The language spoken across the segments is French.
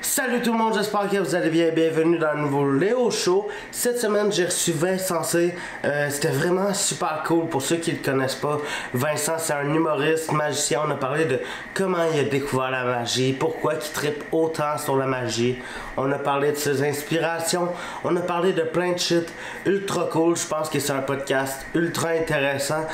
Salut tout le monde, j'espère que vous allez bien. Bienvenue dans le nouveau Léo Show. Cette semaine, j'ai reçu Vincent C. C'était vraiment super cool pour ceux qui ne le connaissent pas. Vincent, c'est un humoriste, magicien. On a parlé de comment il a découvert la magie, pourquoi il trippe autant sur la magie. On a parlé de ses inspirations. On a parlé de plein de shit ultra cool. Je pense que c'est un podcast ultra intéressant.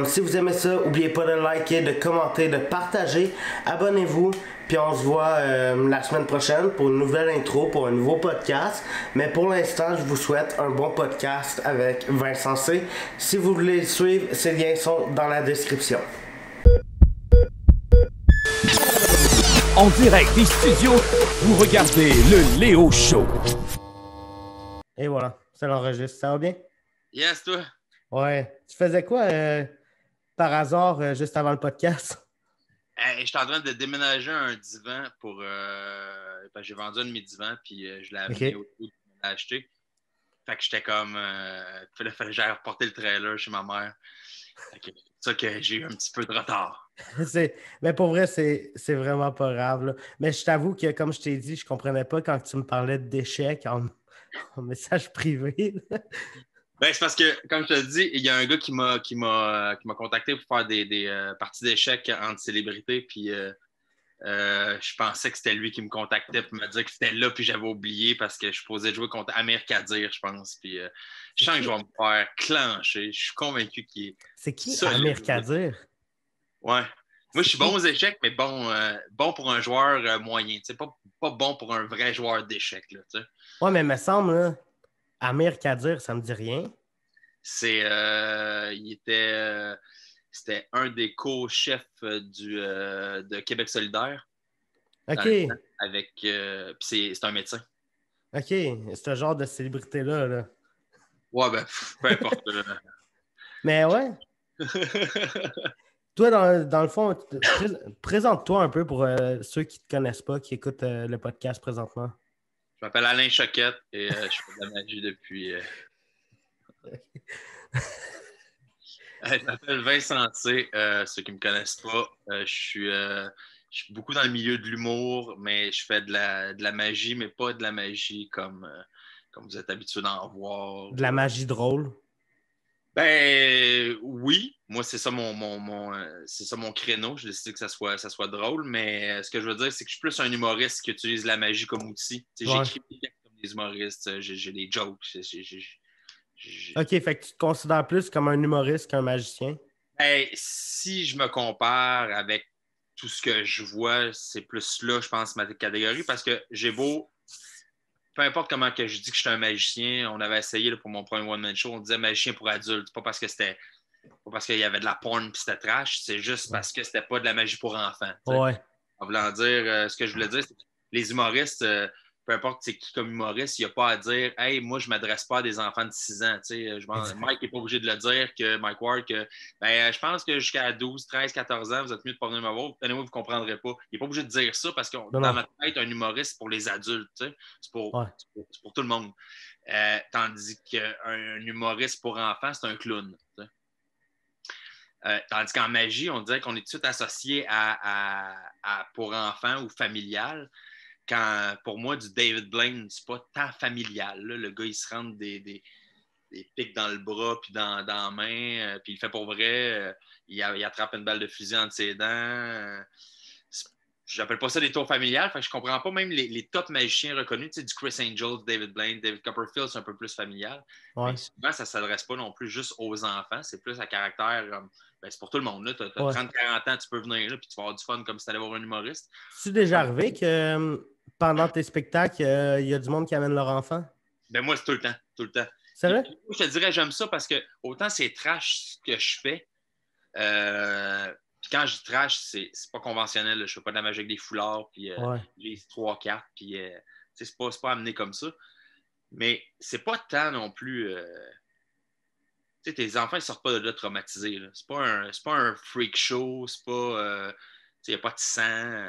Si vous aimez ça, n'oubliez pas de liker, de commenter, de partager. Abonnez-vous. Puis on se voit la semaine prochaine pour une nouvelle intro, pour un nouveau podcast. Mais pour l'instant, je vous souhaite un bon podcast avec Vincent C. Si vous voulez le suivre, ces liens sont dans la description. En direct des studios, vous regardez le Léo Show. Et voilà, ça l'enregistre. Ça va bien? Yes, toi? Ouais. Tu faisais quoi par hasard juste avant le podcast? Je suis en train de déménager un divan pour. J'ai vendu un de mes divans, puis je l'ai amené au bout de l'acheter. Fait que j'étais comme. Fallait que j'aille reporter le trailer chez ma mère. C'est pour ça que j'ai eu un petit peu de retard. Mais pour vrai, c'est vraiment pas grave. Là. Mais je t'avoue que, comme je t'ai dit, je comprenais pas quand tu me parlais d'échecs en message privé. Ben, c'est parce que, comme je te dis, il y a un gars qui m'a contacté pour faire des parties d'échecs entre célébrités, puis je pensais que c'était lui qui me contactait pour me dire que c'était là, puis j'avais oublié parce que je posais jouer contre Amir Kadir, je pense. Puis je sens que je vais me faire clencher. Je suis convaincu qu'il est. C'est qui solide. Amir Kadir? Ouais. Moi, je suis bon aux échecs, mais bon pour un joueur moyen. Pas bon pour un vrai joueur d'échecs. Ouais, mais il me semble, là, Amir Kadir, ça me dit rien. C'était un des co-chefs de Québec solidaire. OK. C'est un médecin. OK. C'est ce genre de célébrité-là. Là. Ouais, ben, peu importe. Mais ouais. Toi, dans le fond, présente-toi un peu pour ceux qui ne te connaissent pas, qui écoutent le podcast présentement. Je m'appelle Alain Choquette et je fais de la magie depuis... Je m'appelle Vincent C. Ceux qui ne me connaissent pas, je suis beaucoup dans le milieu de l'humour, mais je fais de la magie, mais pas de la magie comme vous êtes habitué d'en voir. De la magie drôle. Ben oui, moi c'est ça c'est ça mon créneau. J'ai décidé que ça soit drôle, mais ce que je veux dire, c'est que je suis plus un humoriste qui utilise la magie comme outil. Ouais. J'écris des textes comme des humoristes, j'ai des jokes. OK, fait que tu te considères plus comme un humoriste qu'un magicien? Ben, si je me compare avec tout ce que je vois, c'est plus là, je pense, ma catégorie, parce que j'ai beau. Peu importe comment que je dis que je suis un magicien, on avait essayé là, pour mon premier one-man show, on disait magicien pour adultes. Pas parce qu'il y avait de la porn et c'était trash, c'est juste parce que c'était pas de la magie pour enfants. Ouais. En voulant dire, ce que je voulais dire, c'est que les humoristes, peu importe c'est qui comme humoriste, il n'y a pas à dire « Hey, moi, je ne m'adresse pas à des enfants de 6 ans. » Mike n'est pas obligé de le dire, que Mike Ward, que je pense que jusqu'à 12, 13, 14 ans, vous êtes mieux de ne pas venir me voir. Anyway, vous ne comprendrez pas. Il n'est pas obligé de dire ça parce que dans notre tête, un humoriste, c'est pour les adultes. C'est pour tout le monde. Tandis qu'un humoriste pour enfants, c'est un clown. Tandis qu'en magie, on dirait qu'on est tout de suite associé à pour enfants ou familial. Quand, pour moi, du David Blaine, c'est pas tant familial. Là. Le gars, il se rentre des pics dans le bras puis dans la main, puis il le fait pour vrai. Il attrape une balle de fusil entre ses dents. J'appelle pas ça des tours familiales. Fait que je comprends pas même les top magiciens reconnus. Tu sais, du Chris Angel, David Blaine, David Copperfield, c'est un peu plus familial. Ouais. Mais souvent, ça s'adresse pas non plus juste aux enfants. C'est plus à caractère... c'est pour tout le monde. Tu as 30-40 ans, tu peux venir là, puis tu vas avoir du fun comme si tu allais voir un humoriste. C'est déjà arrivé que pendant tes spectacles, il y a du monde qui amène leur enfant? Ben moi, c'est tout le temps. Tout le temps. C'est vrai? Je te dirais, j'aime ça parce que autant c'est trash ce que je fais. Puis quand je dis trash, c'est pas conventionnel. Là. Je fais pas de la magie avec des foulards, puis j'ai 3 cartes, puis c'est pas amené comme ça. Mais c'est pas tant non plus... Tu sais, tes enfants, ils sortent pas de là traumatisés. Là. C'est pas un freak show, c'est pas... il n'y a pas de sang.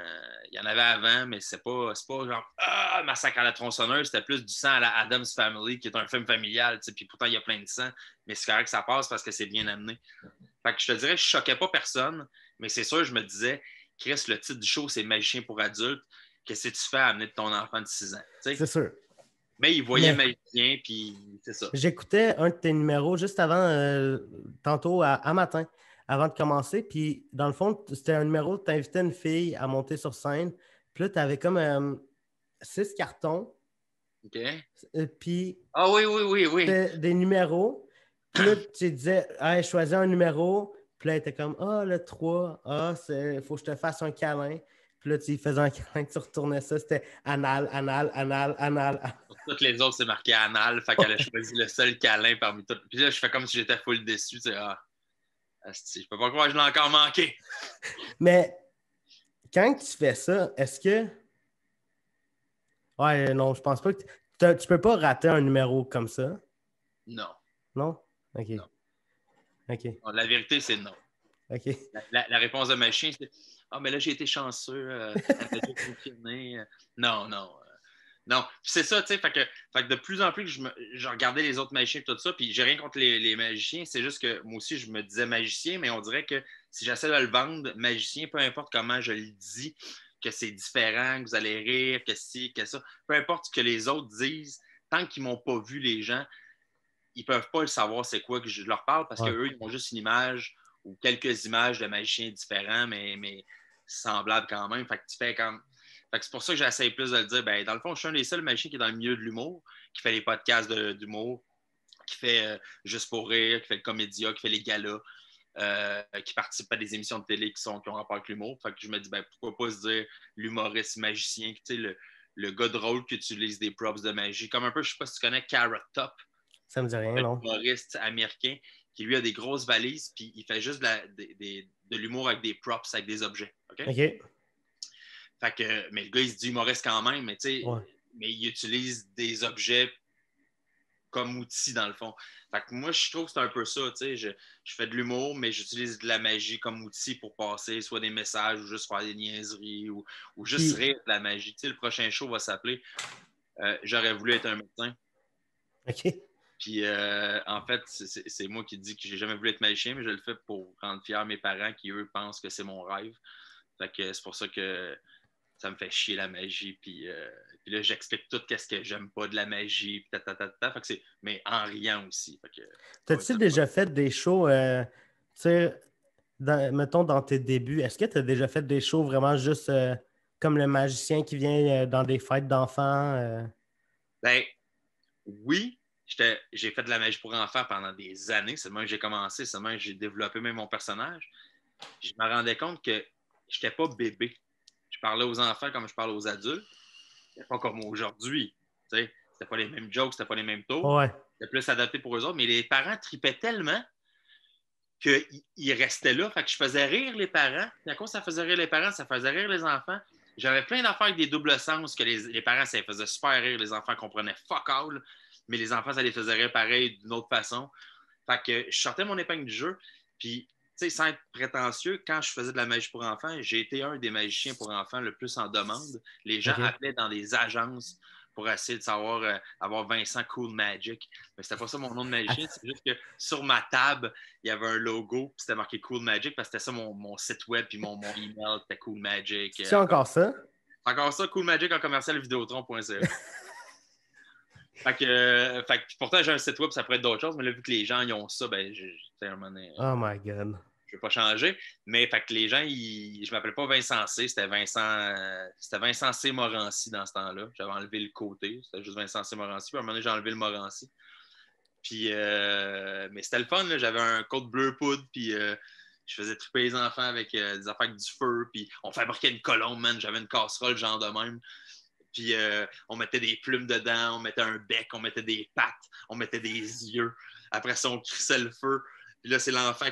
Il y en avait avant, mais c'est pas genre Massacre à la tronçonneuse. C'était plus du sang à la Addams Family, qui est un film familial. Puis pourtant, il y a plein de sang. Mais c'est correct que ça passe parce que c'est bien amené. Fait que je te dirais, je choquais pas personne. Mais c'est sûr, je me disais, Chris, le titre du show, c'est Magicien pour adultes. qu'est-ce que tu fais à amener ton enfant de 6 ans? T'sais? C'est sûr. Mais il voyait magicien, puis c'est ça. J'écoutais un de tes numéros juste avant, tantôt à matin, avant de commencer. Puis, dans le fond, c'était un numéro, tu invitais une fille à monter sur scène. Puis là, tu avais comme 6 cartons. OK. Puis, ah oui. c'était des numéros. Puis là, tu disais, hey, choisis un numéro. Puis là, elle était comme, le 3, il faut que je te fasse un câlin. Puis là, tu y faisais un câlin, tu retournais ça. C'était anal. Pour toutes les autres, c'est marqué anal. Fait qu'elle a choisi le seul câlin parmi toutes. Puis là, je fais comme si j'étais full déçu. Tu sais, je peux pas croire que je l'ai encore manqué. Mais quand tu fais ça, est-ce que. Ouais, non, je pense pas que. Tu peux pas rater un numéro comme ça. Non. Non? OK. Non. OK. Non, la vérité, c'est non. OK. La réponse de ma chien, c'est mais là, j'ai été chanceux. Non. Non. Puis c'est ça, tu sais. Fait que de plus en plus que je regardais les autres magiciens et tout ça, puis j'ai rien contre les magiciens. C'est juste que moi aussi, je me disais magicien, mais on dirait que si j'essaie de le vendre, magicien, peu importe comment je le dis, que c'est différent, que vous allez rire, que si, que ça, peu importe ce que les autres disent, tant qu'ils m'ont pas vu, les gens, ils peuvent pas le savoir c'est quoi que je leur parle parce qu'eux, ils ont juste une image ou quelques images de magiciens différents, mais semblables quand même. Fait que tu fais comme. Fait que c'est pour ça que j'essaie plus de le dire. Ben, dans le fond, je suis un des seuls magiciens qui est dans le milieu de l'humour, qui fait les podcasts d'humour, qui fait Juste pour rire, qui fait le comédia, qui fait les galas, qui participe à des émissions de télé qui ont rapport avec l'humour. Fait que je me dis, ben, pourquoi pas se dire l'humoriste magicien, tu sais, le gars drôle qui utilise des props de magie. Comme un peu, je sais pas si tu connais Carrot Top. Ça me dit rien, non? Un humoriste américain qui, lui, a des grosses valises, puis il fait juste de l'humour avec des props, avec des objets. OK? Fait que, mais le gars, il se dit humoriste quand même, mais tu sais, mais il utilise des objets comme outil, dans le fond. Fait que moi, je trouve que c'est un peu ça, tu sais. Je fais de l'humour, mais j'utilise de la magie comme outil pour passer soit des messages ou juste faire des niaiseries ou juste rire de la magie. Tu sais, le prochain show va s'appeler J'aurais voulu être un médecin. OK. Puis, en fait, c'est moi qui dis que j'ai jamais voulu être magicien, mais je le fais pour rendre fier mes parents qui, eux, pensent que c'est mon rêve. Fait que c'est pour ça que ça me fait chier la magie. Puis là, j'explique tout ce que j'aime pas de la magie. Puis Fait que mais en riant aussi. T'as-tu déjà fait des shows, tu sais, mettons dans tes débuts, est-ce que tu as déjà fait des shows vraiment juste comme le magicien qui vient dans des fêtes d'enfants? Ben, oui. J'ai fait de la magie pour enfants pendant des années. C'est moi que j'ai commencé, c'est moi que j'ai développé même mon personnage. Je me rendais compte que je n'étais pas bébé. Je parlais aux enfants comme je parle aux adultes. C'était pas comme aujourd'hui. C'était pas les mêmes jokes, c'était pas les mêmes tours. Ouais. C'était plus adapté pour eux autres. Mais les parents tripaient tellement qu'ils restaient là. Fait que je faisais rire les parents. Puis à cause ça faisait rire les parents, ça faisait rire les enfants. J'avais plein d'affaires avec des doubles sens que les parents, ça les faisait super rire. Les enfants comprenaient fuck all. Mais les enfants, ça les faisait rire pareil d'une autre façon. Fait que je sortais mon épingle du jeu. Puis, tu sais, sans être prétentieux, quand je faisais de la magie pour enfants, j'ai été un des magiciens pour enfants le plus en demande. Les gens appelaient dans des agences pour essayer de savoir avoir Vincent Cool Magic. Mais c'était pas ça mon nom de magicien. C'est juste que sur ma table, il y avait un logo, puis c'était marqué Cool Magic, parce que c'était ça mon site web, puis mon email, c'était Cool Magic. C'est encore ça? Encore ça, Cool Magic en commercial vidéotron.ca. Fait que pourtant, j'ai un site web, ça pourrait être d'autres choses, mais là, vu que les gens ils ont ça, ben, oh my God. Je ne vais pas changer. Mais fait que les gens, je ne m'appelais pas Vincent C, c'était Vincent C. Morancy dans ce temps-là. J'avais enlevé le côté, c'était juste Vincent C. Morancy. Puis à un moment donné, j'ai enlevé le Morancy. Puis, mais c'était le fun, là. J'avais un code bleu poudre, puis je faisais triper les enfants avec des affaires avec du feu, puis on fabriquait une colombe, man. J'avais une casserole, genre de même. Puis on mettait des plumes dedans, on mettait un bec, on mettait des pattes, on mettait des yeux. Après ça, on crissait le feu. Puis là, c'est l'enfant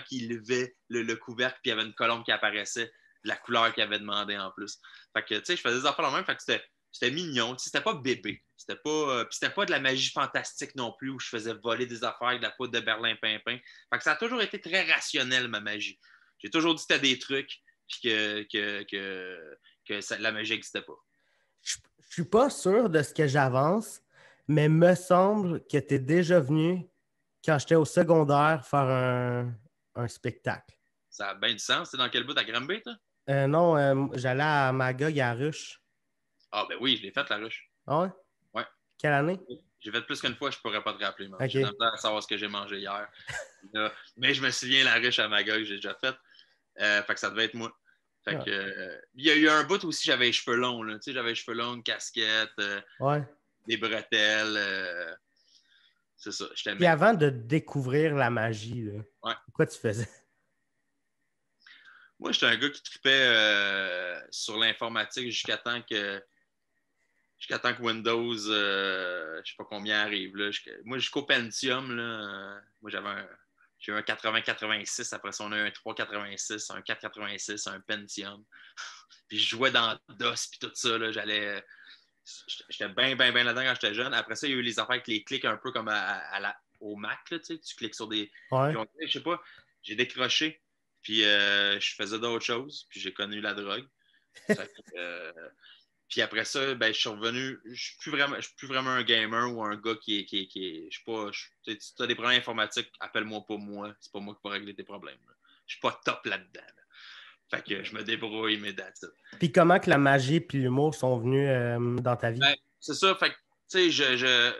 qui levait le couvercle, puis il y avait une colombe qui apparaissait, de la couleur qu'il avait demandé en plus. Fait que, tu sais, je faisais des affaires la même, fait que c'était mignon. C'était pas bébé. C'était pas de la magie fantastique non plus, où je faisais voler des affaires avec de la poudre de Berlin-Pimpin. Fait que ça a toujours été très rationnel, ma magie. J'ai toujours dit que c'était des trucs, puis que la magie n'existait pas. Je suis pas sûr de ce que j'avance, mais me semble que tu es déjà venu, quand j'étais au secondaire, faire un spectacle. Ça a bien du sens. C'est dans quel bout à Granby, toi? Non, j'allais à Magog à Ruche. Ah, ben oui, je l'ai fait, la ruche. Ah ouais? Ouais. Quelle année? J'ai fait plus qu'une fois, je pourrais pas te rappeler, man. OK. J'ai même temps à savoir ce que j'ai mangé hier. Mais je me souviens, la ruche à Magog, j'ai déjà fait. Fait que ça devait être moi. Fait que, il y a eu un bout aussi, j'avais les cheveux longs. Là. Tu sais, j'avais les cheveux longs, une casquette, Ouais. des bretelles. C'est ça, je Puis t'aimais. avant de découvrir la magie, là, Ouais. quoi tu faisais? Moi, j'étais un gars qui tripait sur l'informatique jusqu'à temps que Windows, je sais pas combien arrive. Là. Moi, jusqu'au Pentium, là, moi, j'ai eu un 8086, après ça, on a eu un 386, un 486, un Pentium. Puis je jouais dans DOS, puis tout ça, là, j'étais bien là-dedans quand j'étais jeune. Après ça, il y a eu les affaires avec les clics un peu comme au Mac, là, tu sais, tu cliques sur des... Ouais. Puis je sais pas, j'ai décroché, puis je faisais d'autres choses, puis j'ai connu la drogue. Puis après ça, ben, je suis revenu. Je suis plus vraiment un gamer ou un gars qui est. Je sais pas. Si tu as des problèmes informatiques, appelle-moi pas moi. C'est pas moi qui peux régler tes problèmes. Là. Je suis pas top là-dedans. Là. Fait que je me débrouille, mais that's it. Puis comment que la magie et l'humour sont venus dans ta vie? Ben, c'est ça. Fait que, tu sais,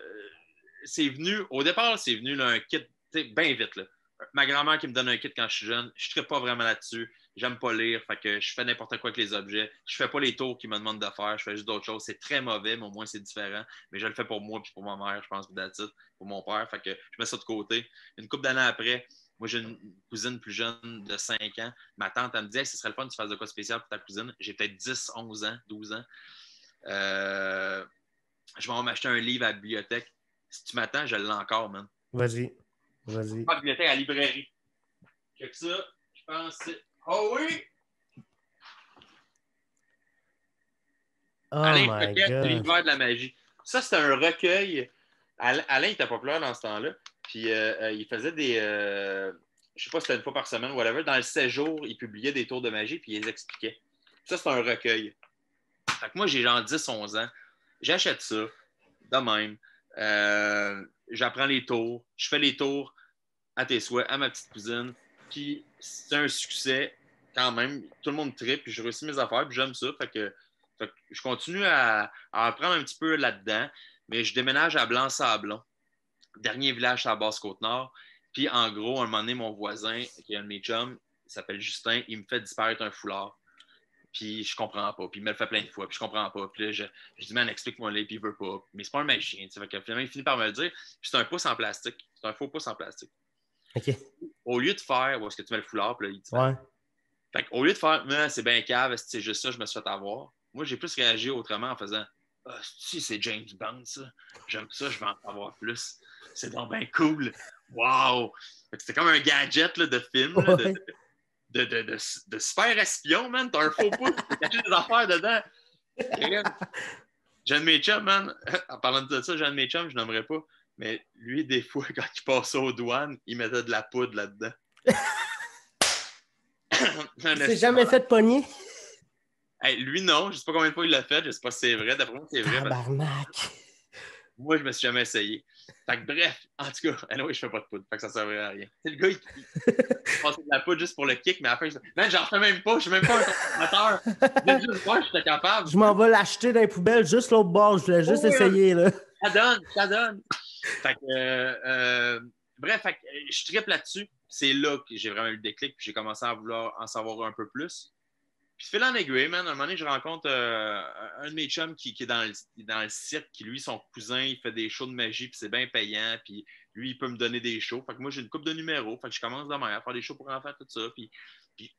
c'est venu. Au départ, c'est venu là, un kit, tu sais, bien vite. Là. Ma grand-mère qui me donne un kit quand je suis jeune, je ne pas vraiment là-dessus. J'aime pas lire, fait que je fais n'importe quoi avec les objets. Je fais pas les tours qu'ils me demandent de faire, je fais juste d'autres choses. C'est très mauvais, mais au moins c'est différent. Mais je le fais pour moi puis pour ma mère, je pense, pour mon père. Fait que je mets ça de côté. Une couple d'années après, moi j'ai une cousine plus jeune de 5 ans. Ma tante, elle me dit hey, ce serait le fun que tu fasses de quoi spécial pour ta cousine. J'ai peut-être 10, 11 ans, 12 ans. Je vais m'acheter un livre à la bibliothèque. Si tu m'attends, je l'ai encore, man. Vas-y. Pas à la bibliothèque, à la librairie. Que ça, je pense que c'est. Oh oui! Oh Alain my Coquette, God. l'univers de la magie. Ça, c'était un recueil. Alain était populaire dans ce temps-là. Puis il faisait des. Je sais pas si c'était une fois par semaine, whatever. Dans le 16 jours, il publiait des tours de magie puis il les expliquait. Ça, c'est un recueil. Fait que moi, j'ai genre 10, 11 ans. J'achète ça, de même. J'apprends les tours. Je fais les tours à tes souhaits, à ma petite cousine. Puis c'est un succès quand même. Tout le monde tripe, puis j'ai réussi mes affaires, puis j'aime ça. Fait que je continue à apprendre un petit peu là-dedans, mais je déménage à Blanc-Sablon, dernier village à la Basse-Côte-Nord. Puis en gros, à un moment donné, mon voisin, qui est un de mes chums, il s'appelle Justin, il me fait disparaître un foulard. Puis je comprends pas. Puis il me le fait plein de fois, puis je comprends pas. Puis là, je dis, man, explique-moi les, puis il veut pas. Mais c'est pas un magicien. Fait que finalement, il finit par me le dire. Puis c'est un pouce en plastique. C'est un faux pouce en plastique. OK. Au lieu de faire, où est-ce que tu mets le foulard, puis là, il te fait. Ouais. Fait qu'au lieu de faire, c'est bien cave, c'est juste ça, je me suis fait avoir. Moi, j'ai plus réagi autrement en faisant, si c'est James Bond, ça. J'aime ça, je vais en savoir plus. C'est donc bien cool. Wow! C'était comme un gadget là, de film, là, de super espion, man. T'as un faux pouce, t'as caché des affaires dedans. J'ai un de mes chums, man. En parlant de ça, j'ai un de mes chums, je n'aimerais pas. Mais lui, des fois, quand il passait aux douanes, il mettait de la poudre là-dedans. Il s'est jamais fait pogner? Hey, lui, non. Je sais pas combien de fois il l'a fait. Je sais pas si c'est vrai. D'après moi, c'est vrai. Tabarnak! Moi, je me suis jamais essayé. Fait que bref, en tout cas, anyway, je fais pas de poudre. Fait que ça servait à rien. C'est le gars, il passait de la poudre juste pour le kick, mais à la fin, man, j'en fais même pas. Je suis même pas un consommateur. Je juste voir, j'étais capable. Je m'en vais l'acheter dans les poubelles juste l'autre bord. Je voulais juste essayer, là. Ça donne. Fait que, bref, fait que, je trippe là-dessus. C'est là que j'ai vraiment eu le déclic, puis j'ai commencé à vouloir en savoir un peu plus. Puis fil en aiguille, man, à un moment donné, je rencontre un de mes chums qui est dans le site, qui lui, son cousin, il fait des shows de magie, puis c'est bien payant, puis lui, il peut me donner des shows. Fait que moi, j'ai une couple de numéros, fait que je commence demain à faire des shows pour enfants, tout ça, puis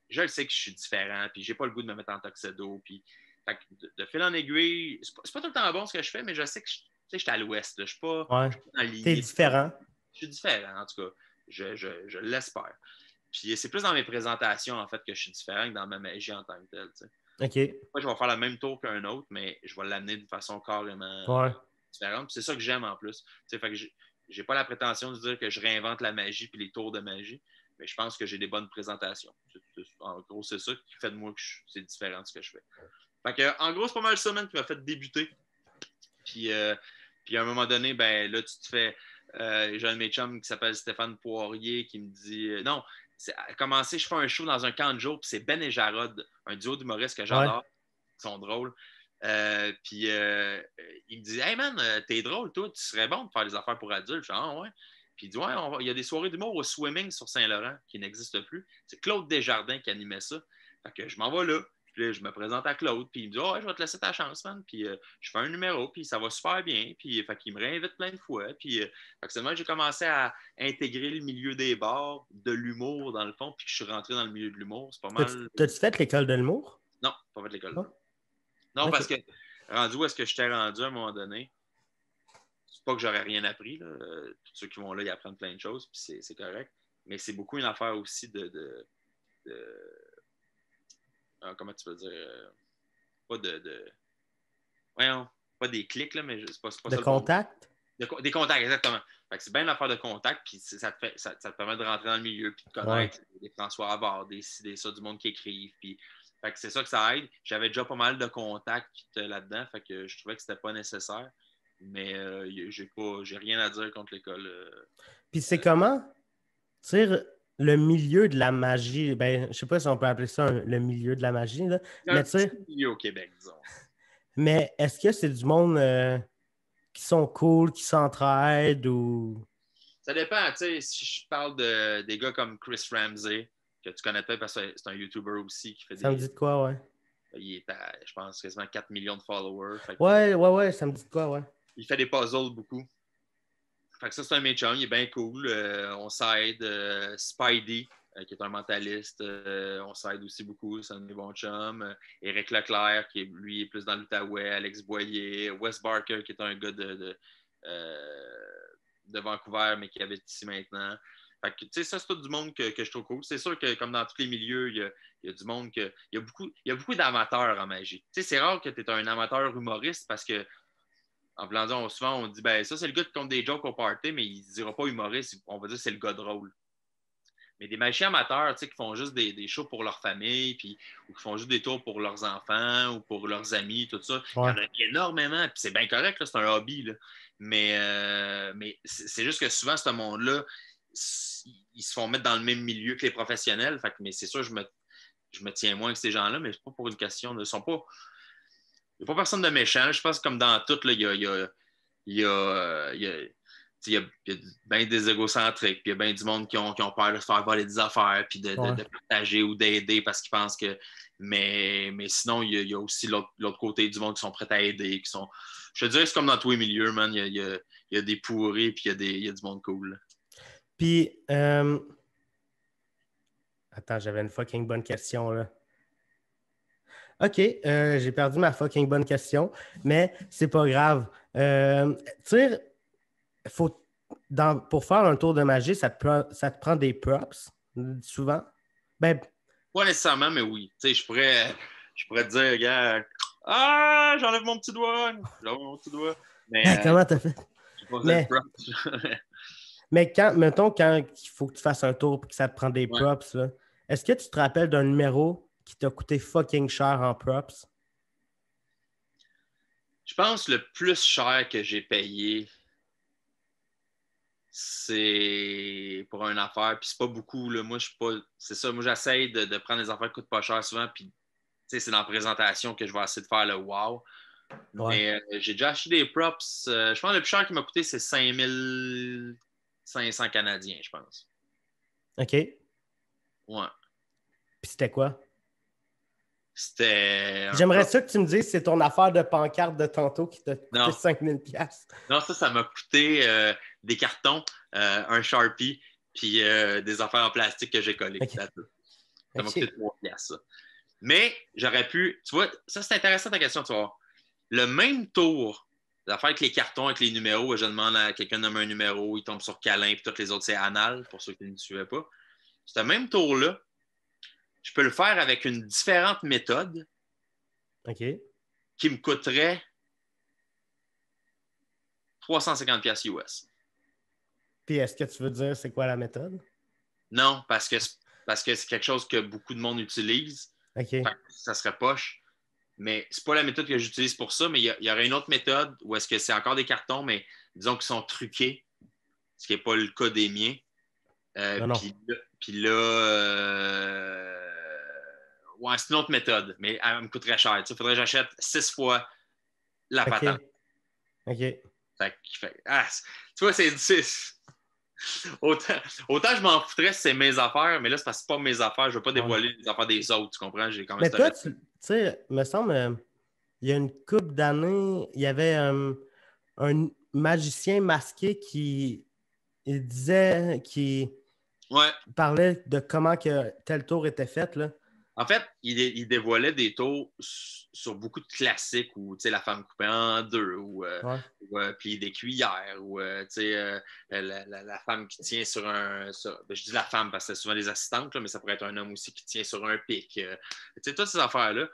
je le sais que je suis différent, puis j'ai pas le goût de me mettre en tuxedo, puis fait que de fil en aiguille, c'est pas tout le temps bon ce que je fais, mais je sais que je suis à l'ouest, je suis pas Ouais. dans l'idée. T'es différent. Je suis différent, en tout cas. Je l'espère. Puis c'est plus dans mes présentations, en fait, que je suis différent que dans ma magie en tant que telle. T'sais. OK. Moi, je vais faire le même tour qu'un autre, mais je vais l'amener de façon carrément différente. Puis c'est ça que j'aime en plus. T'sais, fait que j'ai pas la prétention de dire que je réinvente la magie puis les tours de magie, mais je pense que j'ai des bonnes présentations. En gros, c'est ça qui fait de moi que c'est différent de ce que je fais. Fait que, en gros, c'est pas mal ça, man, qui m'a fait débuter. Puis à un moment donné, ben là, tu te fais... j'ai un de mes chums qui s'appelle Stéphane Poirier qui me dit... non, a commencé, je fais un show dans un camp de jour, puis c'est Ben et Jarod, un duo d'humoristes que j'adore. Ils sont drôles. Puis il me dit Hey man, t'es drôle, toi, tu serais bon de faire des affaires pour adultes. Je dis Ah ouais. Puis il dit Ouais, il y a des soirées d'humour au Swimming sur Saint-Laurent qui n'existent plus. C'est Claude Desjardins qui animait ça. Fait que je m'en vais là. Puis là, je me présente à Claude. Puis il me dit Ouais, je vais te laisser ta chance, man. Puis je fais un numéro. Puis ça va super bien. Puis fait qu'il me réinvite plein de fois. Puis fait que c'est moi j'ai commencé à intégrer le milieu des bars, de l'humour dans le fond. Puis que je suis rentré dans le milieu de l'humour. C'est pas mal. T'as-tu fait l'école de l'humour? Non, pas fait l'école. Oh. Non, Okay. parce que rendu où est-ce que je t'ai rendu à un moment donné, c'est pas que j'aurais rien appris. Là. Tous ceux qui vont là, ils apprennent plein de choses, puis c'est correct. Mais c'est beaucoup une affaire aussi de comment tu peux dire? Pas voyons, pas des clics, là, mais c'est pas ça. De contact? Des contacts, exactement. Fait que c'est bien une affaire de contact, puis ça te permet de rentrer dans le milieu, puis de connaître des François Havard, des ça, du monde qui écrivent, puis fait que c'est ça que ça aide. J'avais déjà pas mal de contacts là-dedans, fait que je trouvais que c'était pas nécessaire. Mais j'ai rien à dire contre l'école. Puis c'est comment? Tu sais, le milieu de la magie, ben, je sais pas si on peut appeler ça le milieu de la magie, là. Mais tu sais. Milieu au Québec, disons. Mais est-ce que c'est du monde qui sont cool, qui s'entraident ou. Ça dépend, tu sais, si je parle des gars comme Chris Ramsey, que tu connais pas parce que c'est un YouTuber aussi qui fait Ça me dit de quoi, ouais. Il est à, je pense, quasiment 4 millions de followers. Ouais, ça me dit de quoi, ouais. Il fait des puzzles beaucoup. Fait que ça, c'est un méchant, il est bien cool. On s'aide. Spidey, qui est un mentaliste, on s'aide aussi beaucoup. C'est un de mes bons chums. Éric Leclerc, qui lui est plus dans l'Outaouais. Alex Boyer. Wes Barker, qui est un gars de Vancouver, mais qui habite ici maintenant. Fait que, tu sais, ça, c'est tout du monde que je trouve cool. C'est sûr que, comme dans tous les milieux, il y a du monde que. Il y a beaucoup d'amateurs en magie. Tu sais, c'est rare que tu es un amateur humoriste parce que, en voulant dire, souvent, on dit, ben ça, c'est le gars qui compte des jokes au party, mais il ne dira pas humoriste. On va dire que c'est le gars drôle. Mais des magiciens amateurs, tu sais, qui font juste des shows pour leur famille, puis, ou qui font juste des tours pour leurs enfants ou pour leurs amis, tout ça. Il y en a énormément, puis c'est bien correct, là, c'est un hobby. Là. Mais c'est juste que souvent, ce monde-là, ils se font mettre dans le même milieu que les professionnels. Fait que, mais c'est sûr, je me tiens moins que ces gens-là, mais c'est pas pour une question de. Il n'y a pas personne de méchant. Je pense que comme dans tout, il y a bien des égocentriques, puis il y a bien du monde qui ont peur de se faire voler des affaires, puis de partager ou d'aider parce qu'ils pensent que. Mais sinon, il y a aussi l'autre côté du monde qui sont prêts à aider. Je te dirais que c'est comme dans tous les milieux, man. Il y a des pourris, puis il y a du monde cool. Puis, attends, j'avais une fucking bonne question, là. OK, j'ai perdu ma fucking bonne question, mais c'est pas grave. Tu sais, pour faire un tour de magie, ça te prend des props, souvent? Ben, pas nécessairement, mais oui. Tu sais, je pourrais te dire, gars, j'enlève mon petit doigt. Mais, comment t'as fait? Mais mettons, quand il faut que tu fasses un tour et que ça te prend des props, là, est-ce que tu te rappelles d'un numéro qui t'a coûté fucking cher en props? Je pense que le plus cher que j'ai payé, c'est pour une affaire, puis c'est pas beaucoup. Là. Moi, je suis pas. C'est ça, moi j'essaie de prendre des affaires qui coûtent pas cher souvent, puis c'est dans la présentation que je vais essayer de faire le wow. Ouais. Mais j'ai déjà acheté des props. Je pense que le plus cher qui m'a coûté, c'est 5500 Canadiens, je pense. OK. Ouais. Puis c'était quoi? C'était. J'aimerais ça que tu me dises c'est ton affaire de pancarte de tantôt qui t'a coûté 5000$. Non, ça m'a coûté des cartons, un Sharpie, puis des affaires en plastique que j'ai collées. Okay. Ça m'a coûté 3$, ça. Mais j'aurais pu. Tu vois, ça c'est intéressant ta question, tu vois. Le même tour, l'affaire avec les cartons, avec les numéros, je demande à quelqu'un de nommer un numéro, il tombe sur Câlin, puis tous les autres, c'est Anal, pour ceux qui ne suivaient pas. Ce même tour-là, je peux le faire avec une différente méthode qui me coûterait 350$ US. Puis est-ce que tu veux dire c'est quoi la méthode? Non, parce que c'est quelque chose que beaucoup de monde utilise. Okay. Ça serait poche. Mais c'est pas la méthode que j'utilise pour ça, mais il y aurait une autre méthode où est-ce que c'est encore des cartons, mais disons qu'ils sont truqués, ce qui n'est pas le cas des miens. Non. Puis là, ouais, c'est une autre méthode, mais elle me coûterait cher. Il faudrait que j'achète 6 fois la patente. OK. Tu vois, c'est autant je m'en foutrais si c'est mes affaires, mais là, c'est parce que c'est pas mes affaires. Je veux pas dévoiler les affaires des autres, tu comprends? J'ai quand même mais toi, tu sais, me semble, il y a une couple d'années, il y avait un magicien masqué qui parlait de comment que tel tour était fait, là. En fait, il dévoilait des tours sur beaucoup de classiques où la femme coupée en deux, ou plier des cuillères, ou la femme qui tient sur un. Je dis la femme parce que c'est souvent des assistantes, là, mais ça pourrait être un homme aussi qui tient sur un pic. Toutes ces affaires-là.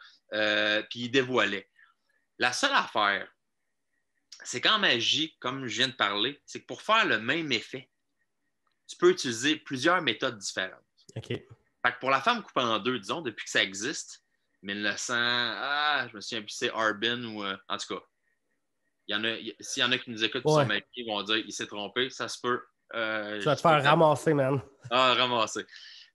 Puis il dévoilait. La seule affaire, c'est qu'en magie, comme je viens de parler, c'est que pour faire le même effet, tu peux utiliser plusieurs méthodes différentes. OK. Fait que pour la femme coupée en deux, disons, depuis que ça existe, 1900, je me souviens plus, c'est Arbin ou. En tout cas, s'il y en a qui nous écoutent qui sont maquillés, ils vont dire il s'est trompé, ça se peut. Tu vas te faire ramasser, man. Ramasser.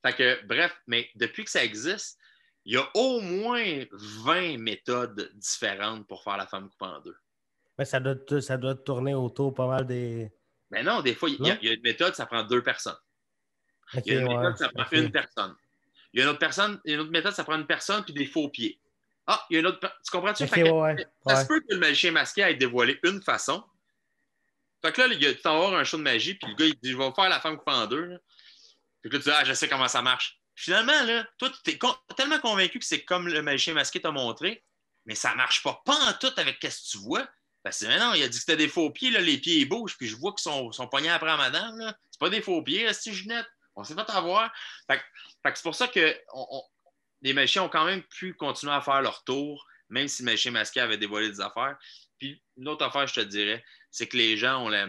Fait que, bref, mais depuis que ça existe, il y a au moins 20 méthodes différentes pour faire la femme coupée en deux. Mais ça doit tourner autour pas mal des. Mais non, des fois, il y a une méthode, ça prend 2 personnes. Okay, il y a une méthode, ça prend une personne. Il y a une autre méthode, ça prend une personne puis des faux pieds. Ah, il y a une autre. Tu comprends-tu? Okay, ça se peut que le magicien masqué ait dévoilé une façon. Fait que là, tu t'en vas voir un show de magie, puis le gars, il dit je vais faire la femme coupée en deux. Là. Fait que là, tu dis je sais comment ça marche. Finalement, là, toi, tu es tellement convaincu que c'est comme le magicien masqué t'a montré, mais ça marche pas en tout avec ce que tu vois. Parce que non, il a dit que c'était des faux pieds, là, les pieds bougent, puis je vois qu'ils sont pognés après à madame. Là. C'est pas des faux pieds, là, c'est Ginette. On s'est fait avoir. Fait que c'est pour ça que les magiciens ont quand même pu continuer à faire leur tour, même si le magicien masqué avait dévoilé des affaires. Puis une autre affaire, je te dirais, c'est que les gens ont la.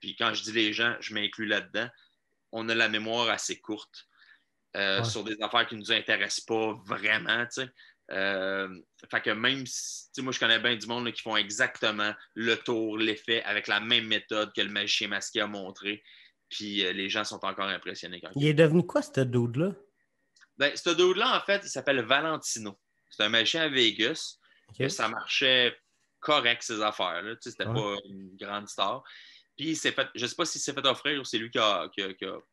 Puis quand je dis les gens, je m'inclus là-dedans, on a la mémoire assez courte sur des affaires qui ne nous intéressent pas vraiment, tu sais. Fait que même si, moi je connais bien du monde là, qui font exactement le tour, l'effet avec la même méthode que le magicien masqué a montré, puis les gens sont encore impressionnés. Il est devenu quoi ce dude-là? Ben, ce dude-là, en fait, il s'appelle Valentino. C'est un magicien à Vegas. Okay. Ça marchait correct, ces affaires-là. Tu sais, c'était pas une grande star. Puis il s'est fait, je ne sais pas s'il s'est fait offrir ou c'est lui qui a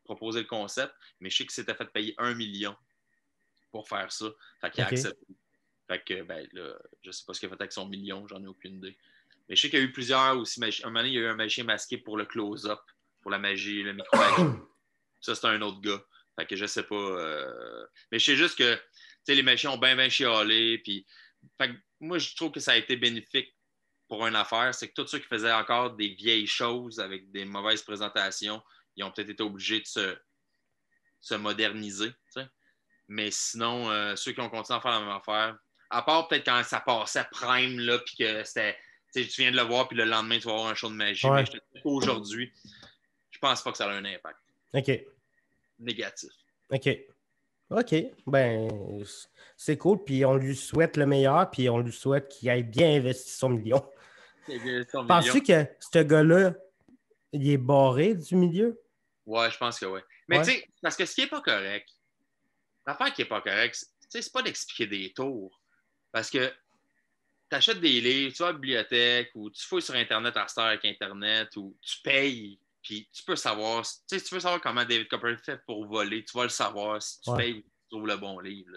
proposé le concept, mais je sais qu'il s'était fait payer 1 million pour faire ça. Fait qu'il a accepté. Fait que, ben là, je sais pas ce qu'il a fait avec son million, j'en ai aucune idée. Mais je sais qu'il y a eu plusieurs aussi. Un moment donné, il y a eu un magicien masqué pour le close-up, pour la magie, le micro-magie. Ça, c'est un autre gars. Fait que je sais pas. Mais je sais juste que les magiciens ont bien chialé. Puis, fait que moi, je trouve que ça a été bénéfique pour une affaire. C'est que tous ceux qui faisaient encore des vieilles choses avec des mauvaises présentations, ils ont peut-être été obligés de se moderniser. T'sais. Mais sinon, ceux qui ont continué à faire la même affaire, à part peut-être quand ça passait Prime, là, puis que c'était. Tu viens de le voir, puis le lendemain, tu vas avoir un show de magie. Mais je te dis qu'aujourd'hui, je pense pas que ça a un impact. OK. Négatif. OK. Ben, c'est cool. Puis on lui souhaite le meilleur. Puis on lui souhaite qu'il ait bien investi son million. Penses-tu que ce gars-là, il est barré du milieu? Ouais, je pense que oui. Mais tu sais, parce que ce qui n'est pas correct, l'affaire qui n'est pas correcte, c'est pas d'expliquer des tours. Parce que tu achètes des livres, tu vas à la bibliothèque ou tu fouilles sur Internet à cette heure avec Internet ou tu payes. Puis tu peux savoir, si tu veux savoir comment David Copperfield fait pour voler, tu vas le savoir si tu payes ou tu trouves le bon livre.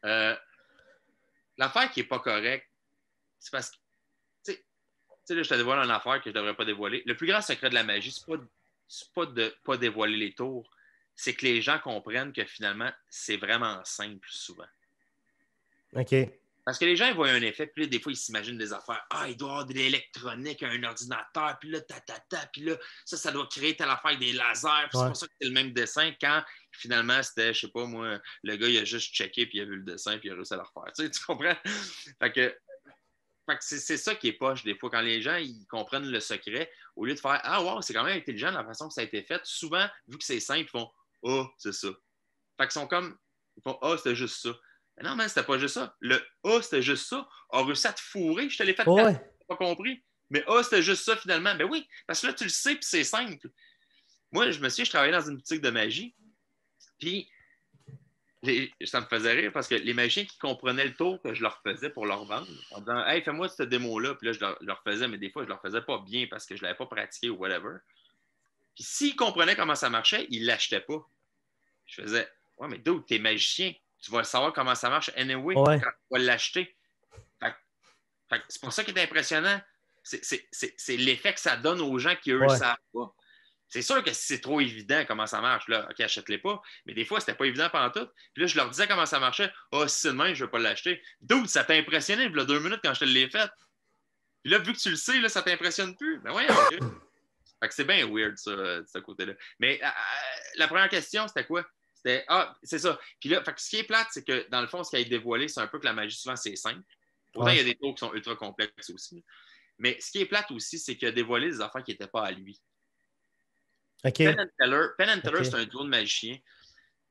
Là, l'affaire qui n'est pas correcte, c'est parce que, tu sais, là, je te dévoile une affaire que je ne devrais pas dévoiler. Le plus grand secret de la magie, c'est pas de ne pas dévoiler les tours, c'est que les gens comprennent que finalement, c'est vraiment simple souvent. OK. Parce que les gens ils voient un effet, puis là, des fois, ils s'imaginent des affaires. Ah, il doit y avoir de l'électronique, un ordinateur, puis là, puis là, ça doit créer telle affaire avec des lasers, puis c'est pour ça que c'est le même dessin, quand finalement, c'était, je sais pas, moi, le gars, il a juste checké, puis il a vu le dessin, puis il a réussi à le refaire. Tu comprends? Fait que c'est ça qui est poche, des fois, quand les gens, ils comprennent le secret, au lieu de faire ah, wow, c'est quand même intelligent la façon que ça a été fait, souvent, vu que c'est simple, ils font ah, c'est ça. Fait qu'ils sont comme, ils font ah, c'était juste ça. Mais non, mais c'était pas juste ça. Le A, c'était juste ça. A réussi à te fourrer. Je te l'ai fait t'as pas compris. Mais A, c'était juste ça finalement. Ben oui, parce que là, tu le sais, puis c'est simple. moi, je travaillais dans une boutique de magie, puis ça me faisait rire parce que les magiciens qui comprenaient le tour que je leur faisais pour leur vendre, en disant « Hey, fais-moi cette démo-là », puis là, je leur faisais, mais des fois, je leur faisais pas bien parce que je l'avais pas pratiqué ou whatever. Puis s'ils comprenaient comment ça marchait, ils l'achetaient pas. Je faisais « Ouais, mais dude, t'es magicien, tu vas savoir comment ça marche anyway quand tu vas l'acheter. » C'est pour ça qui est impressionnant. C'est l'effet que ça donne aux gens qui, eux, ne savent pas. C'est sûr que si c'est trop évident comment ça marche, là, OK, achète-les pas. Mais des fois, c'était pas évident pendant tout. Puis là, je leur disais comment ça marchait. Ah, si c'est de même, je vais pas l'acheter. Dude, ça t'a impressionné, il y a 2 minutes quand je te l'ai fait. Puis là, vu que tu le sais, là, ça t'impressionne plus. Ben voyons. Fait que c'est bien weird, ça, de ce côté-là. Mais la première question, c'était quoi? C'était c'est ça. Puis là, fait que ce qui est plate, c'est que dans le fond, ce qui a été dévoilé, c'est un peu que la magie, souvent, c'est simple. Pourtant, il y a des tours qui sont ultra complexes aussi. Mais ce qui est plate aussi, c'est qu'il a dévoilé des affaires qui n'étaient pas à lui. Okay. Penn and Teller, c'est un duo de magiciens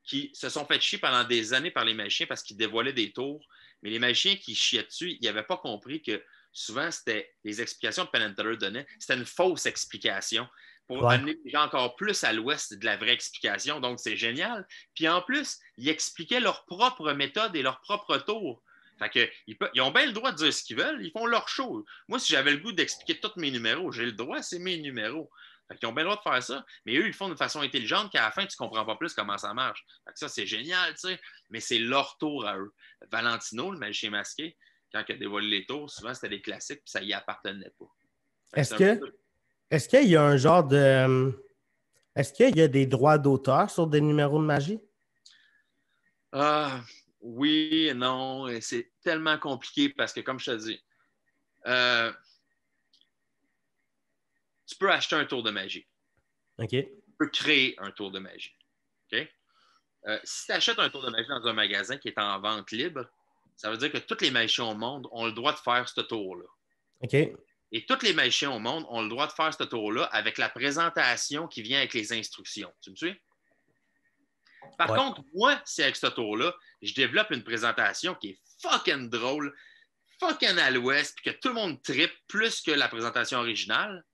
qui se sont fait chier pendant des années par les magiciens parce qu'ils dévoilaient des tours. Mais les magiciens qui chiaient dessus, ils n'avaient pas compris que souvent, c'était les explications que Penn and Teller donnait. C'était une fausse explication pour amener les gens encore plus à l'ouest de la vraie explication. Donc, c'est génial. Puis en plus, ils expliquaient leur propre méthode et leur propre tour. Fait que, ils ont bien le droit de dire ce qu'ils veulent. Ils font leur show. Moi, si j'avais le goût d'expliquer tous mes numéros, j'ai le droit, c'est mes numéros. Fait qu'ils ont bien le droit de faire ça, mais eux, ils le font d'une façon intelligente qu'à la fin, tu ne comprends pas plus comment ça marche. Fait que ça, c'est génial, tu sais, mais c'est leur tour à eux. Valentino, le magicien masqué, quand il a dévoilé les tours, souvent, c'était des classiques, puis ça y appartenait pas. Est-ce qu'il y a un genre de... Est-ce qu'il y a des droits d'auteur sur des numéros de magie? Oui et non. Et c'est tellement compliqué parce que, comme je te dis, tu peux acheter un tour de magie. OK. Tu peux créer un tour de magie. OK? Si tu achètes un tour de magie dans un magasin qui est en vente libre, ça veut dire que tous les magiciens au monde ont le droit de faire ce tour-là. OK. Et tous les magiciens au monde ont le droit de faire ce tour-là avec la présentation qui vient avec les instructions. Tu me suis? Par contre, moi, c'est avec ce tour-là, je développe une présentation qui est fucking drôle, fucking à l'ouest, puis que tout le monde trippe plus que la présentation originale.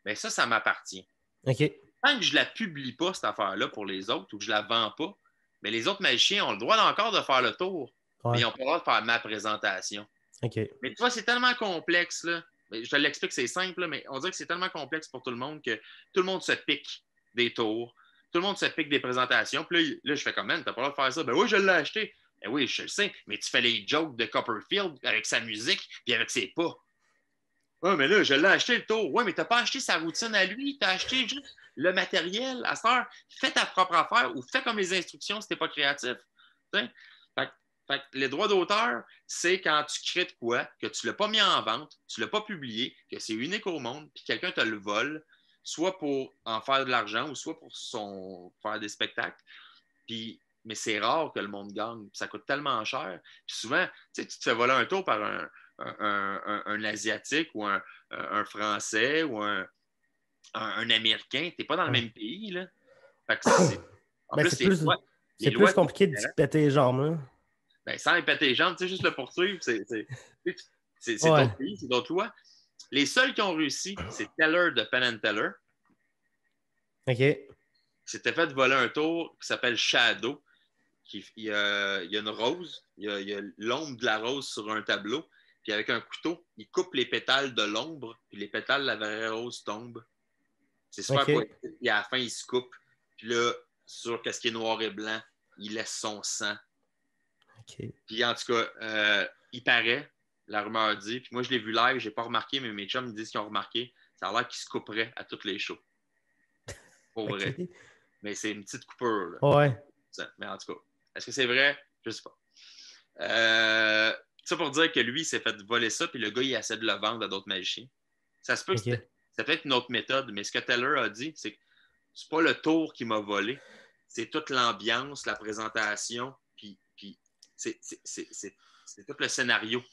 Bien, ça m'appartient. OK. Tant que je ne la publie pas, cette affaire-là, pour les autres, ou que je ne la vends pas, mais les autres magiciens ont le droit encore de faire le tour, mais ils n'ont pas le droit de faire ma présentation. OK. Mais tu vois, c'est tellement complexe, là. Je te l'explique, c'est simple, là, mais on dirait que c'est tellement complexe pour tout le monde que tout le monde se pique des tours, tout le monde se pique des présentations. Puis là je fais comme, man, t'as pas le droit de faire ça. Ben oui, je l'ai acheté. Ben oui, je le sais, mais tu fais les jokes de Copperfield avec sa musique puis avec ses pas. Ouais, mais là, je l'ai acheté le tour. Ouais, mais t'as pas acheté sa routine à lui, t'as acheté juste le matériel. À cette heure, fais ta propre affaire ou fais comme les instructions si t'es pas créatif. Fait que les droits d'auteur, c'est quand tu crées de quoi, que tu ne l'as pas mis en vente, tu ne l'as pas publié, que c'est unique au monde, puis quelqu'un te le vole, soit pour en faire de l'argent ou soit pour faire des spectacles. Mais c'est rare que le monde gagne. Ça coûte tellement cher. Puis souvent, tu te fais voler un tour par un Asiatique ou un Français ou un Américain. Tu n'es pas dans le même pays. Là. Fait que en plus, c'est plus compliqué de péter les jambes. Hein? Ben, sans les péter les jambes, juste le poursuivre, c'est d'autres pays, c'est d'autres lois. Les seuls qui ont réussi, c'est Teller de Penn and Teller. OK. Il s'était fait voler un tour qui s'appelle Shadow. Il y a une rose, il y a l'ombre de la rose sur un tableau, puis avec un couteau, il coupe les pétales de l'ombre, puis les pétales de la vraie rose tombent. C'est super poétique, puis à la fin, il se coupe. Puis là, sur ce qui est noir et blanc, il laisse son sang. Okay. Puis en tout cas, il paraît, la rumeur dit, puis moi je l'ai vu live, j'ai pas remarqué, mais mes chums me disent qu'ils ont remarqué, ça a l'air qu'il se couperait à toutes les shows. Pour vrai. Mais c'est une petite coupure. Là. Ouais. Mais en tout cas, est-ce que c'est vrai? Je sais pas. Ça pour dire que lui, il s'est fait voler ça, puis le gars, il essaie de le vendre à d'autres magiciens. Ça se peut que c'est peut-être une autre méthode, mais ce que Teller a dit, c'est que c'est pas le tour qui m'a volé, c'est toute l'ambiance, la présentation, puis c'est tout le scénario.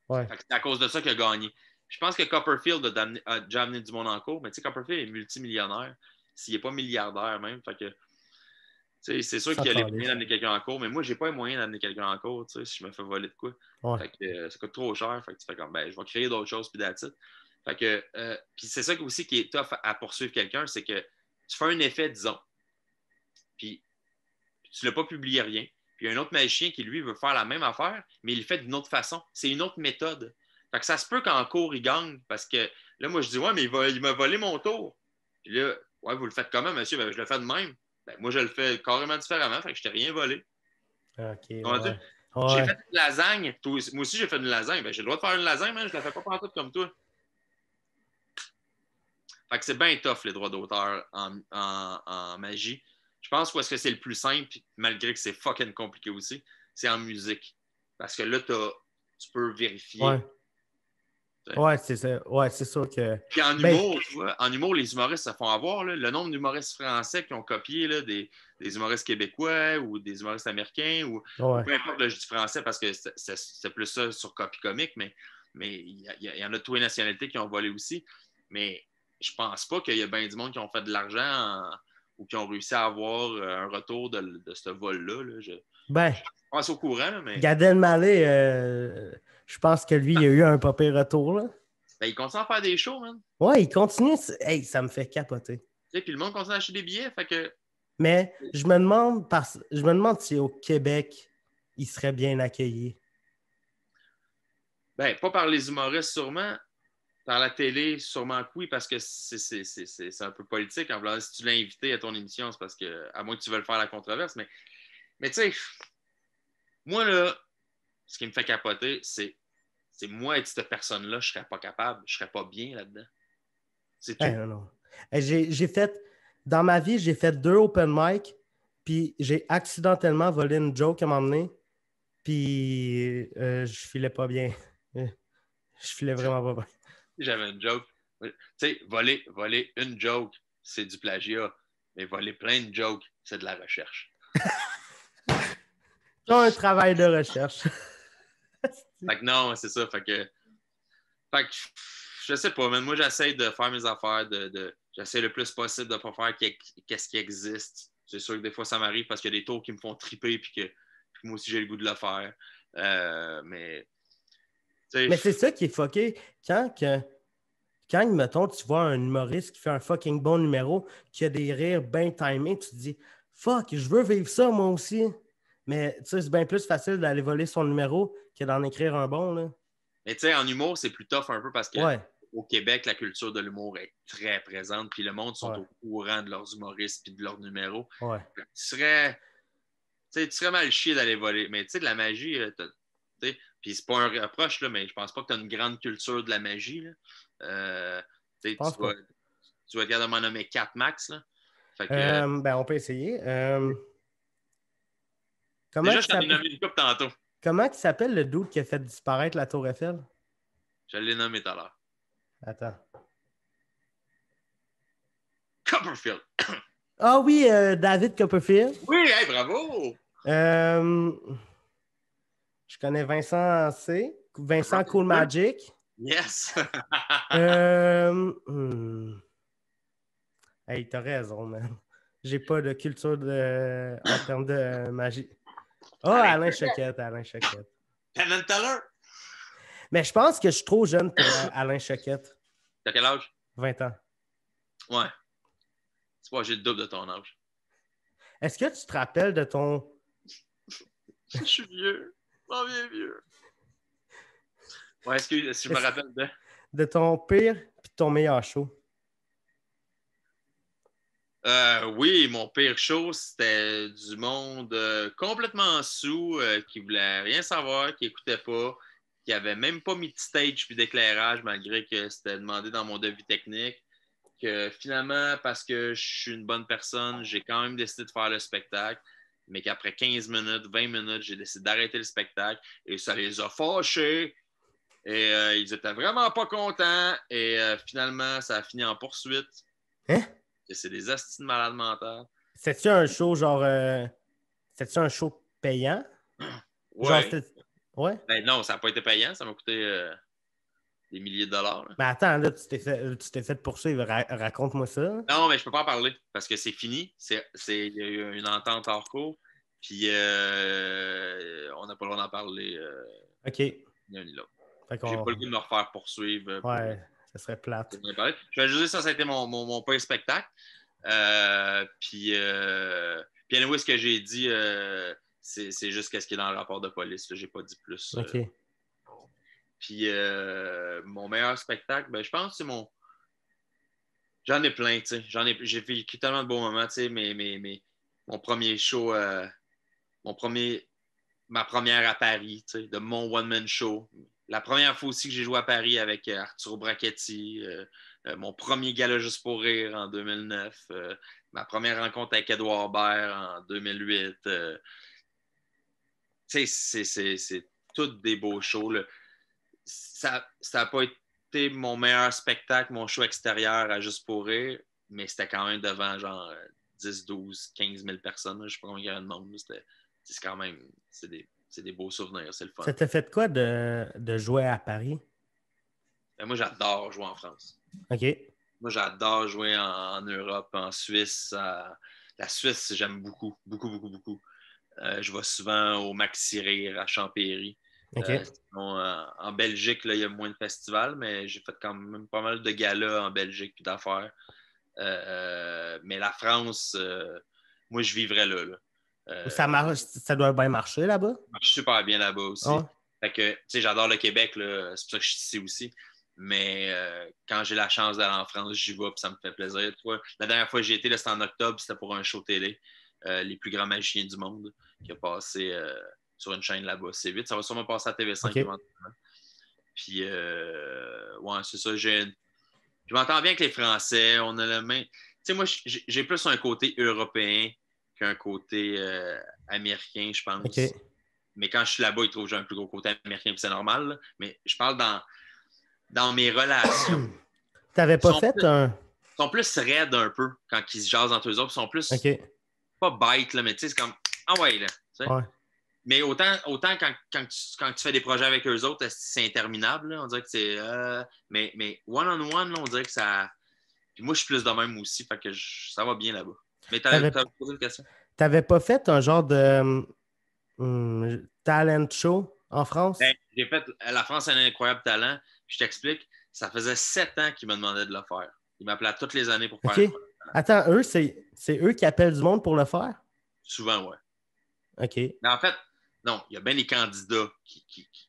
Ouais. C'est à cause de ça qu'il a gagné. Je pense que Copperfield a déjà amené du monde en cours, mais tu sais, Copperfield est multimillionnaire, s'il n'est pas milliardaire même. Fait que, c'est sûr qu'il a les moyens d'amener quelqu'un en cours, mais moi, j'ai pas les moyens d'amener quelqu'un en cours, si je me fais voler de quoi. Ouais. Fait que, ça coûte trop cher. Fait que tu fais comme, je vais créer d'autres choses, puis that's it. Fait que, puis c'est ça aussi qui est tough à poursuivre quelqu'un, c'est que tu fais un effet, disons, puis tu ne l'as pas publié rien. Puis il y a un autre magicien qui, lui, veut faire la même affaire, mais il le fait d'une autre façon. C'est une autre méthode. Fait que ça se peut qu'en cours, il gagne, parce que là, moi, je dis, ouais, mais il m'a volé mon tour. Puis là, ouais, vous le faites comment, monsieur? Ben, je le fais de même. Ben, moi, je le fais carrément différemment, fait que je t'ai rien volé. OK, J'ai fait une lasagne. Moi aussi, j'ai fait une lasagne. Ben, j'ai le droit de faire une lasagne, mais je la fais pas pantoute comme toi. Fait que c'est bien tough, les droits d'auteur en magie. Je pense que c'est le plus simple, malgré que c'est fucking compliqué aussi, c'est en musique. Parce que là, tu peux vérifier. Ouais, c'est ça. Ouais, c'est sûr que. Puis en humour, tu vois, en humour, les humoristes se font avoir. Là, le nombre d'humoristes français qui ont copié là, des humoristes québécois ou des humoristes américains ou peu importe, là, je dis français parce que c'est plus ça sur copie comique, mais il y en a de toutes les nationalités qui ont volé aussi. Mais je pense pas qu'il y a bien du monde qui ont fait de l'argent ou qui ont réussi à avoir un retour de ce vol-là. Là. Je pense au courant, là, mais. Gad Elmaleh, je pense que lui, il a eu un pas pire retour. Là. Ben, il continue à faire des shows, man. Ouais, il continue. Hey, ça me fait capoter. Puis le monde continue à acheter des billets, fait que. Mais je me demande si au Québec, il serait bien accueilli. Ben, pas par les humoristes, sûrement. Par la télé, sûrement que oui, parce que c'est un peu politique. En blanc, si tu l'as invité à ton émission, c'est parce que, à moins que tu veuilles faire la controverse. Mais tu sais, moi, là, ce qui me fait capoter, c'est moi être cette personne-là, je serais pas capable, je serais pas bien là-dedans. C'est tout. Non. J'ai fait, dans ma vie, j'ai fait 2 open mic, puis j'ai accidentellement volé une joke à m'emmener, puis je filais pas bien. Je filais vraiment pas bien. J'avais une joke. Tu sais, voler une joke, c'est du plagiat, mais voler plein de jokes, c'est de la recherche. C'est un travail de recherche. Fait que non, c'est ça. Fait que je sais pas, mais moi, j'essaie de faire mes affaires, j'essaie le plus possible de ne pas faire qu'est-ce qui existe. C'est sûr que des fois, ça m'arrive parce qu'il y a des tours qui me font triper puis que moi aussi, j'ai le goût de le faire. Mais c'est ça qui est fucké. Quand, mettons, tu vois un humoriste qui fait un fucking bon numéro, qui a des rires bien timés, tu te dis « Fuck, je veux vivre ça, moi aussi. » Mais tu sais, c'est bien plus facile d'aller voler son numéro que d'en écrire un bon, là. Mais tu sais, en humour, c'est plus tough un peu parce que au Québec, la culture de l'humour est très présente, puis le monde sont au courant de leurs humoristes puis de leurs numéros. Tu serais mal chier d'aller voler. Mais tu sais, de la magie, puis c'est pas un reproche, là, mais je pense pas que tu as une grande culture de la magie. Là. Tu vas être capable de m'en nommer 4 max. Là. Fait que, on peut essayer. Déjà, je t'en ai nommé une couple tantôt. Comment il s'appelle le dude qui a fait disparaître la Tour Eiffel? Je l'ai nommé tout à l'heure. Attends. Copperfield. Ah oui, David Copperfield. Oui, hey, bravo! Je connais Vincent C. Vincent Cool Magic. Yes! Hey, t'as raison, man. J'ai pas de culture en termes de magie. Alain Choquette. Penn Teller? Mais je pense que je suis trop jeune pour Alain Choquette. T'as quel âge? 20 ans. Ouais. C'est pas, j'ai le double de ton âge. Est-ce que tu te rappelles de ton... Je suis vieux. Je m'en viens vieux. Ouais, excuse, si je me rappelle de... De ton pire puis ton meilleur show. Oui, mon pire show, c'était du monde complètement sous, qui voulait rien savoir, qui écoutait pas, qui avait même pas mis de stage puis d'éclairage, malgré que c'était demandé dans mon devis technique. Que finalement, parce que je suis une bonne personne, j'ai quand même décidé de faire le spectacle, mais qu'après 15 minutes, 20 minutes, j'ai décidé d'arrêter le spectacle et ça les a fâchés. Et ils étaient vraiment pas contents. Et finalement, ça a fini en poursuite. Hein? Et c'est des astis de malades mentales. C'est-tu un show genre... C'est-tu un show payant? Ouais. Ouais? Ben non, ça n'a pas été payant. Ça m'a coûté des milliers de dollars. Là. Mais attends, là, tu t'es fait poursuivre. Raconte-moi ça. Non, mais je peux pas en parler parce que c'est fini. Il y a eu une entente hors cours. Puis on n'a pas le droit d'en parler. OK. Ni l'un ni l'autre. J'ai pas le goût de me refaire poursuivre. Ouais, ça serait plate. Je vais juste dire ça a été mon pire spectacle. Puis anyway, ce que j'ai dit, c'est juste ce qui est dans le rapport de police. Je n'ai pas dit plus. OK. Puis mon meilleur spectacle, ben, je pense que c'est mon... J'en ai plein, tu sais. J'ai vécu tellement de beaux moments, tu sais, mais mon premier show, ma première à Paris, tu sais, de mon one-man show. La première fois aussi que j'ai joué à Paris avec Arturo Brachetti, mon premier gala Juste pour rire en 2009, ma première rencontre avec Edouard Baird en 2008. Tu sais, c'est tous des beaux shows, là. Ça n'a pas été mon meilleur spectacle, mon show extérieur à Juste pour rire, mais c'était quand même devant genre 10, 12, 15 000 personnes. Je ne sais pas combien il y avait de monde. C'est quand même, c'est des beaux souvenirs, c'est le fun. Ça t'a fait quoi de jouer à Paris? Ben, moi, j'adore jouer en France. OK. Moi, j'adore jouer en Europe, en Suisse. La Suisse, j'aime beaucoup, beaucoup, beaucoup, beaucoup. Je vais souvent au Maxi Rire à Champéry. Okay. Sinon, en Belgique, là, il y a moins de festivals, mais j'ai fait quand même pas mal de galas en Belgique et d'affaires. Mais la France, moi, je vivrais là. Ça doit bien marcher là-bas? Ça marche super bien là-bas aussi. Oh. Fait que, tu sais, j'adore le Québec, là, c'est pour ça que je suis ici aussi. Mais quand j'ai la chance d'aller en France, j'y vais et ça me fait plaisir. La dernière fois que j'y étais, c'était en octobre, c'était pour un show télé, Les plus grands magiciens du monde, qui a passé sur une chaîne là-bas. C'est vite, ça va sûrement passer à TV5 éventuellement. Puis, ouais, c'est ça. Je m'entends bien avec les Français. On a la main. Tu sais, moi, j'ai plus un côté européen qu'un côté américain, je pense. Okay. Mais quand je suis là-bas, ils trouvent que j'ai un plus gros côté américain, puis c'est normal. Là. Mais je parle dans mes relations. T'avais pas fait un... Ils sont plus raides un peu quand ils se jasent entre eux autres. Ils sont plus... Pas bêtes, là, mais tu sais, c'est comme... Ah ouais, là. Ouais. Mais autant quand tu fais des projets avec eux autres, c'est interminable. Là. On dirait que c'est... mais one-on-one, là, on dirait que ça... Puis moi, je suis plus de même aussi, fait que ça va bien là-bas. Mais t'avais posé une question? T'avais pas fait un genre de talent show en France? Ben, j'ai fait La France a un incroyable talent. Je t'explique, ça faisait 7 ans qu'ils me demandaient de le faire. Ils m'appelaient toutes les années pour faire. Attends, eux, c'est eux qui appellent du monde pour le faire? Souvent, oui. OK. Mais en fait, non, il y a bien les candidats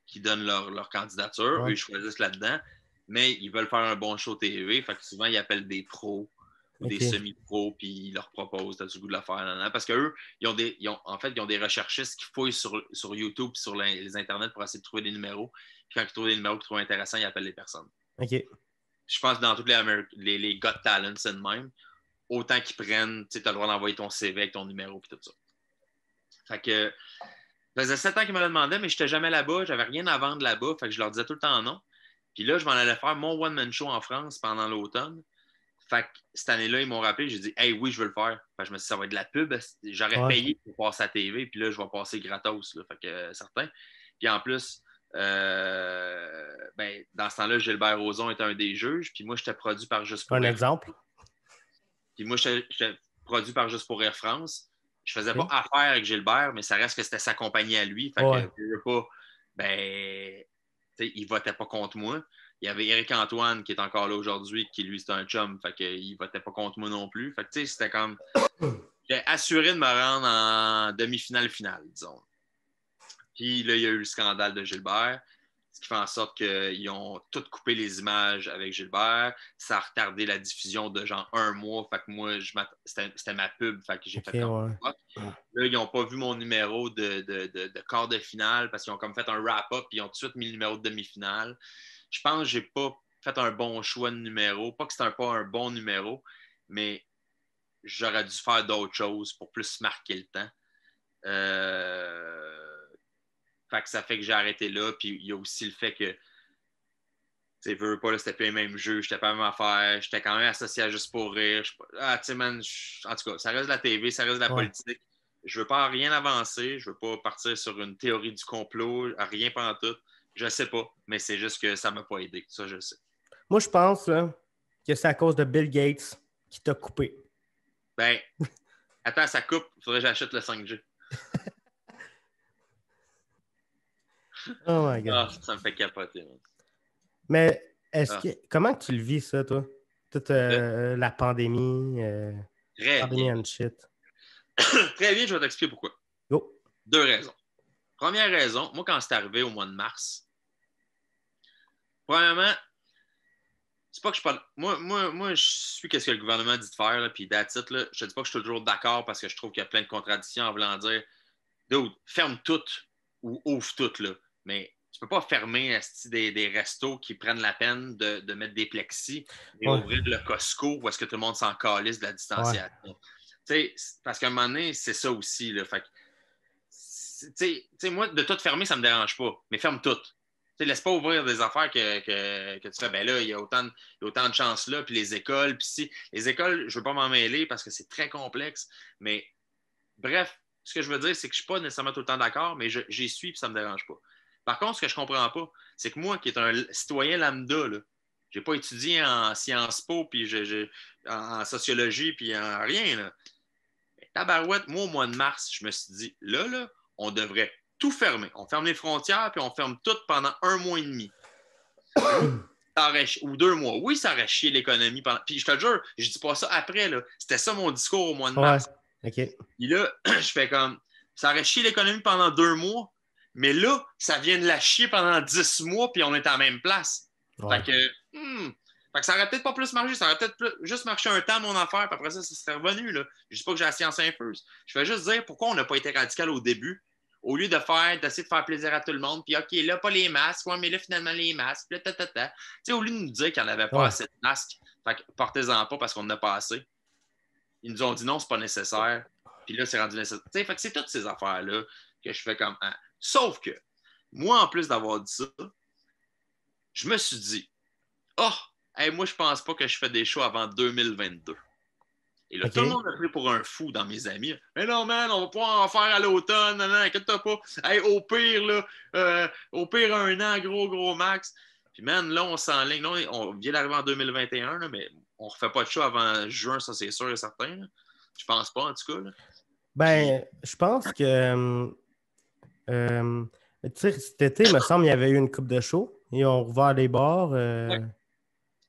qui donnent leur candidature. Ouais. Eux, ils choisissent là-dedans. Mais ils veulent faire un bon show TV. Fait que souvent, ils appellent des pros ou des semi-pros, puis ils leur proposent, t'as du goût de le faire. Non. Parce qu'eux, ils ont des recherchistes qui fouillent sur YouTube et sur les internets pour essayer de trouver des numéros. Puis quand ils trouvent des numéros qu'ils trouvent intéressants, ils appellent les personnes. OK. Je pense que dans tous les Got Talent, c'est de même. Autant qu'ils prennent, tu as le droit d'envoyer ton CV avec ton numéro et tout ça. Fait que ça faisait 7 ans qu'ils me le demandaient, mais je n'étais jamais là-bas. J'avais rien à vendre là-bas. Fait que je leur disais tout le temps non. Puis là, je m'en allais faire mon one-man show en France pendant l'automne. Fait que cette année-là, ils m'ont rappelé. J'ai dit, hey, oui, je veux le faire. Fait que je me suis dit, ça va être de la pub. J'aurais payé pour passer à la TV. Puis là, je vais passer gratos. Là. Fait que certain. Puis en plus, dans ce temps-là, Gilbert Rozon était un des juges. Puis moi, j'étais produit par Juste pour Rire. Un exemple? Puis moi, j'étais produit par Juste pour Rire France. Je faisais pas affaire avec Gilbert, mais ça reste que c'était sa compagnie à lui. Fait que il votait pas contre moi. Il y avait Éric-Antoine qui est encore là aujourd'hui, qui lui, c'est un chum. Fait qu'il votait pas contre moi non plus. Fait que tu sais, c'était comme... J'ai assuré de me rendre en demi-finale, disons. Puis là, il y a eu le scandale de Gilbert, ce qui fait en sorte qu'ils ont tout coupé les images avec Gilbert. Ça a retardé la diffusion de genre 1 mois. Fait que moi, c'était ma pub. Fait que j'ai fait comme ça. Là, ils n'ont pas vu mon numéro de quart de finale parce qu'ils ont comme fait un wrap-up et ils ont tout de suite mis le numéro de demi-finale. Je pense que j'ai pas fait un bon choix de numéro. Pas que c'était pas un bon numéro, mais j'aurais dû faire d'autres choses pour plus marquer le temps. Fait que ça fait que j'ai arrêté là. Puis il y a aussi le fait que, tu sais, pas, c'était plus les mêmes jeux, j'étais pas la même affaire, j'étais quand même associé à Juste pour Rire. Tu sais, man, en tout cas, ça reste de la TV, ça reste de la politique. Je veux pas rien avancer, je veux pas partir sur une théorie du complot, rien pantoute. Je sais pas, mais c'est juste que ça m'a pas aidé. Ça, je sais. Moi, je pense là, que c'est à cause de Bill Gates qui t'a coupé. Ben, attends, ça coupe, il faudrait que j'achète le 5G. Oh my God. Ah, ça me fait capoter. Man. Mais comment tu le vis, ça, toi? Toute la pandémie? Très bien. Très bien, je vais t'expliquer pourquoi. Go. 2 raisons. Première raison, moi, quand c'est arrivé au mois de mars, premièrement, c'est pas que je parle. Moi, je suis ce que le gouvernement dit de faire, là, puis that's it, là. Je te dis pas que je suis toujours d'accord parce que je trouve qu'il y a plein de contradictions en voulant dire dude, ferme tout ou ouvre tout, là. Mais tu peux pas fermer des restos qui prennent la peine de mettre des plexis et ouvrir le Costco où est-ce que tout le monde s'en calisse de la distanciation. Parce qu'à un moment donné, c'est ça aussi. Là. Fait que, moi, de tout fermer, ça me dérange pas. Mais ferme tout. Laisse pas ouvrir des affaires que tu fais. Ben là, il y a autant de chances là. Puis les écoles. Puis si, les écoles, je veux pas m'en mêler parce que c'est très complexe. Mais bref, ce que je veux dire, c'est que je suis pas nécessairement tout le temps d'accord, mais j'y suis et ça me dérange pas. Par contre, ce que je comprends pas, c'est que moi, qui est un citoyen lambda, là, j'ai pas étudié en Sciences Po, puis en sociologie, puis en rien. Là. Tabarouette, moi, au mois de mars, je me suis dit, là, on devrait tout fermer. On ferme les frontières, puis on ferme tout pendant 1 mois et demi. Ou 2 mois. Oui, ça aurait chié l'économie. Puis je te jure, je dis pas ça après. Là. C'était ça mon discours au mois de mars. Okay. Puis là, je fais comme, ça aurait chié l'économie pendant 2 mois, mais là, ça vient de la chier pendant 10 mois, puis on est à la même place. Fait que ça aurait peut-être pas plus marché, ça aurait peut-être juste marché un temps, mon affaire, puis après ça serait revenu. Là. Je dis pas que j'ai la science infuse. Je vais juste dire pourquoi on n'a pas été radical au début, au lieu d'essayer de faire plaisir à tout le monde, puis OK, là, pas les masques, ouais, mais là, finalement, les masques, puis là, Tu sais, au lieu de nous dire qu'il n'y en avait pas assez de masques, fait que portez-en pas parce qu'on en a pas assez. Ils nous ont dit non, c'est pas nécessaire. Puis là, c'est rendu nécessaire. Fait que c'est toutes ces affaires-là que je fais comme. Sauf que, moi, en plus d'avoir dit ça, je me suis dit, moi, je pense pas que je fais des shows avant 2022. Et là, tout le monde m'a pris pour un fou dans mes amis. Mais non, man, on va pas en faire à l'automne. Non, inquiète-toi pas. Hey, au pire, là, au pire, 1 an, gros max. Puis, man, là, on s'enligne. Là, on vient d'arriver en 2021, là, mais on refait pas de show avant juin, ça, c'est sûr et certain. Là. Je pense pas, en tout cas. Là. Ben, je pense que tu sais, cet été, il me semble, il y avait eu une coupe de show. Ils ont rouvert les bars. Ouais.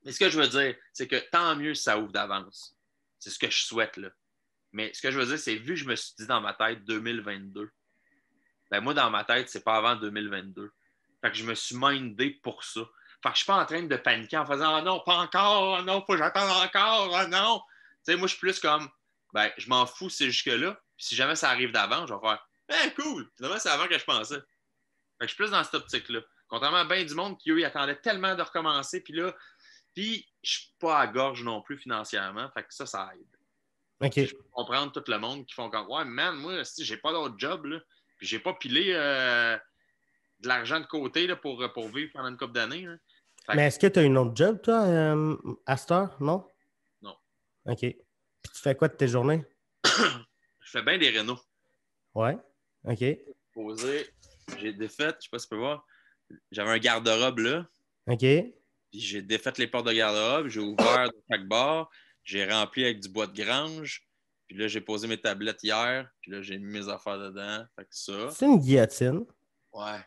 Mais ce que je veux dire, c'est que tant mieux si ça ouvre d'avance. C'est ce que je souhaite, là. Mais ce que je veux dire, c'est vu que je me suis dit dans ma tête 2022, ben moi, dans ma tête, c'est pas avant 2022. Fait que je me suis mindé pour ça. Fait que je suis pas en train de paniquer en faisant « Ah non, pas encore! Ah non, faut que j'attende encore! Ah non! » Tu sais, moi, je suis plus comme « Ben, je m'en fous, c'est jusque-là. Puis si jamais ça arrive d'avant, je vais faire « cool! Finalement, c'est avant que je pensais. » Fait que je suis plus dans cette optique-là. Contrairement à bien du monde qui, eux, ils attendaient tellement de recommencer. Puis là, je suis pas à gorge non plus financièrement. Fait que ça aide. Okay. Je peux comprendre tout le monde qui font comme « Ouais, man, moi, si j'ai pas d'autre job, là, puis j'ai pas pilé de l'argent de côté là, pour vivre pendant une couple d'années. » Mais est-ce que tu as une autre job, toi, à cette heure? Non? Non. OK. Puis tu fais quoi de tes journées? Je fais bien des rénaux. Ouais. OK. Posé. J'ai défait, je sais pas si tu peux voir. J'avais un garde-robe là. OK. Puis j'ai défait les portes de garde-robe. J'ai ouvert de chaque bar. J'ai rempli avec du bois de grange. Puis là, j'ai posé mes tablettes hier. Puis là, j'ai mis mes affaires dedans. Fait que ça. C'est une guillotine. Ouais.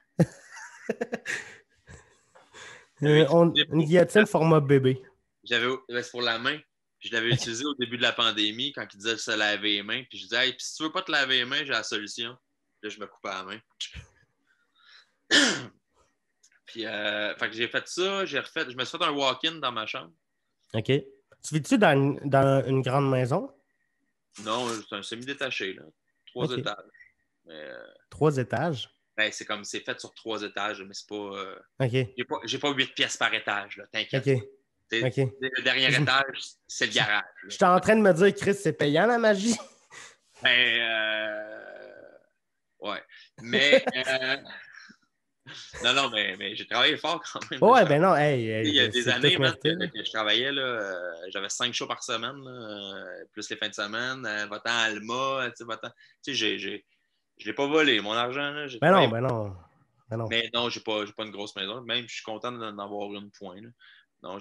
Une guillotine format bébé. C'est pour la main. Puis je l'avais utilisé au début de la pandémie quand ils disaient de se laver les mains. Puis je disais, hey, puis si tu veux pas te laver les mains, j'ai la solution. Puis là, je me coupais la main. Puis, fait que j'ai fait ça. Je me suis fait un walk-in dans ma chambre. OK. Tu vis-tu dans une grande maison? Non, c'est un semi-détaché, là. 3 étages. Mais, 3 étages? Ben, c'est fait sur 3 étages, mais c'est pas. OK. J'ai pas 8 pièces par étage, là. T'inquiète. OK. Le dernier étage, c'est le garage. J'étais en train de me dire, Chris, c'est payant la magie? Ben, ouais. Mais, non, mais j'ai travaillé fort quand même. Ouais, ben non, il y a des années même, que je travaillais, là, j'avais 5 shows par semaine, là, plus les fins de semaine, va-t'en à Alma, tu sais, je l'ai pas volé, mon argent. Là, ben non. Mais non, j'ai pas une grosse maison. Même, je suis content d'en avoir une point. Là. Non,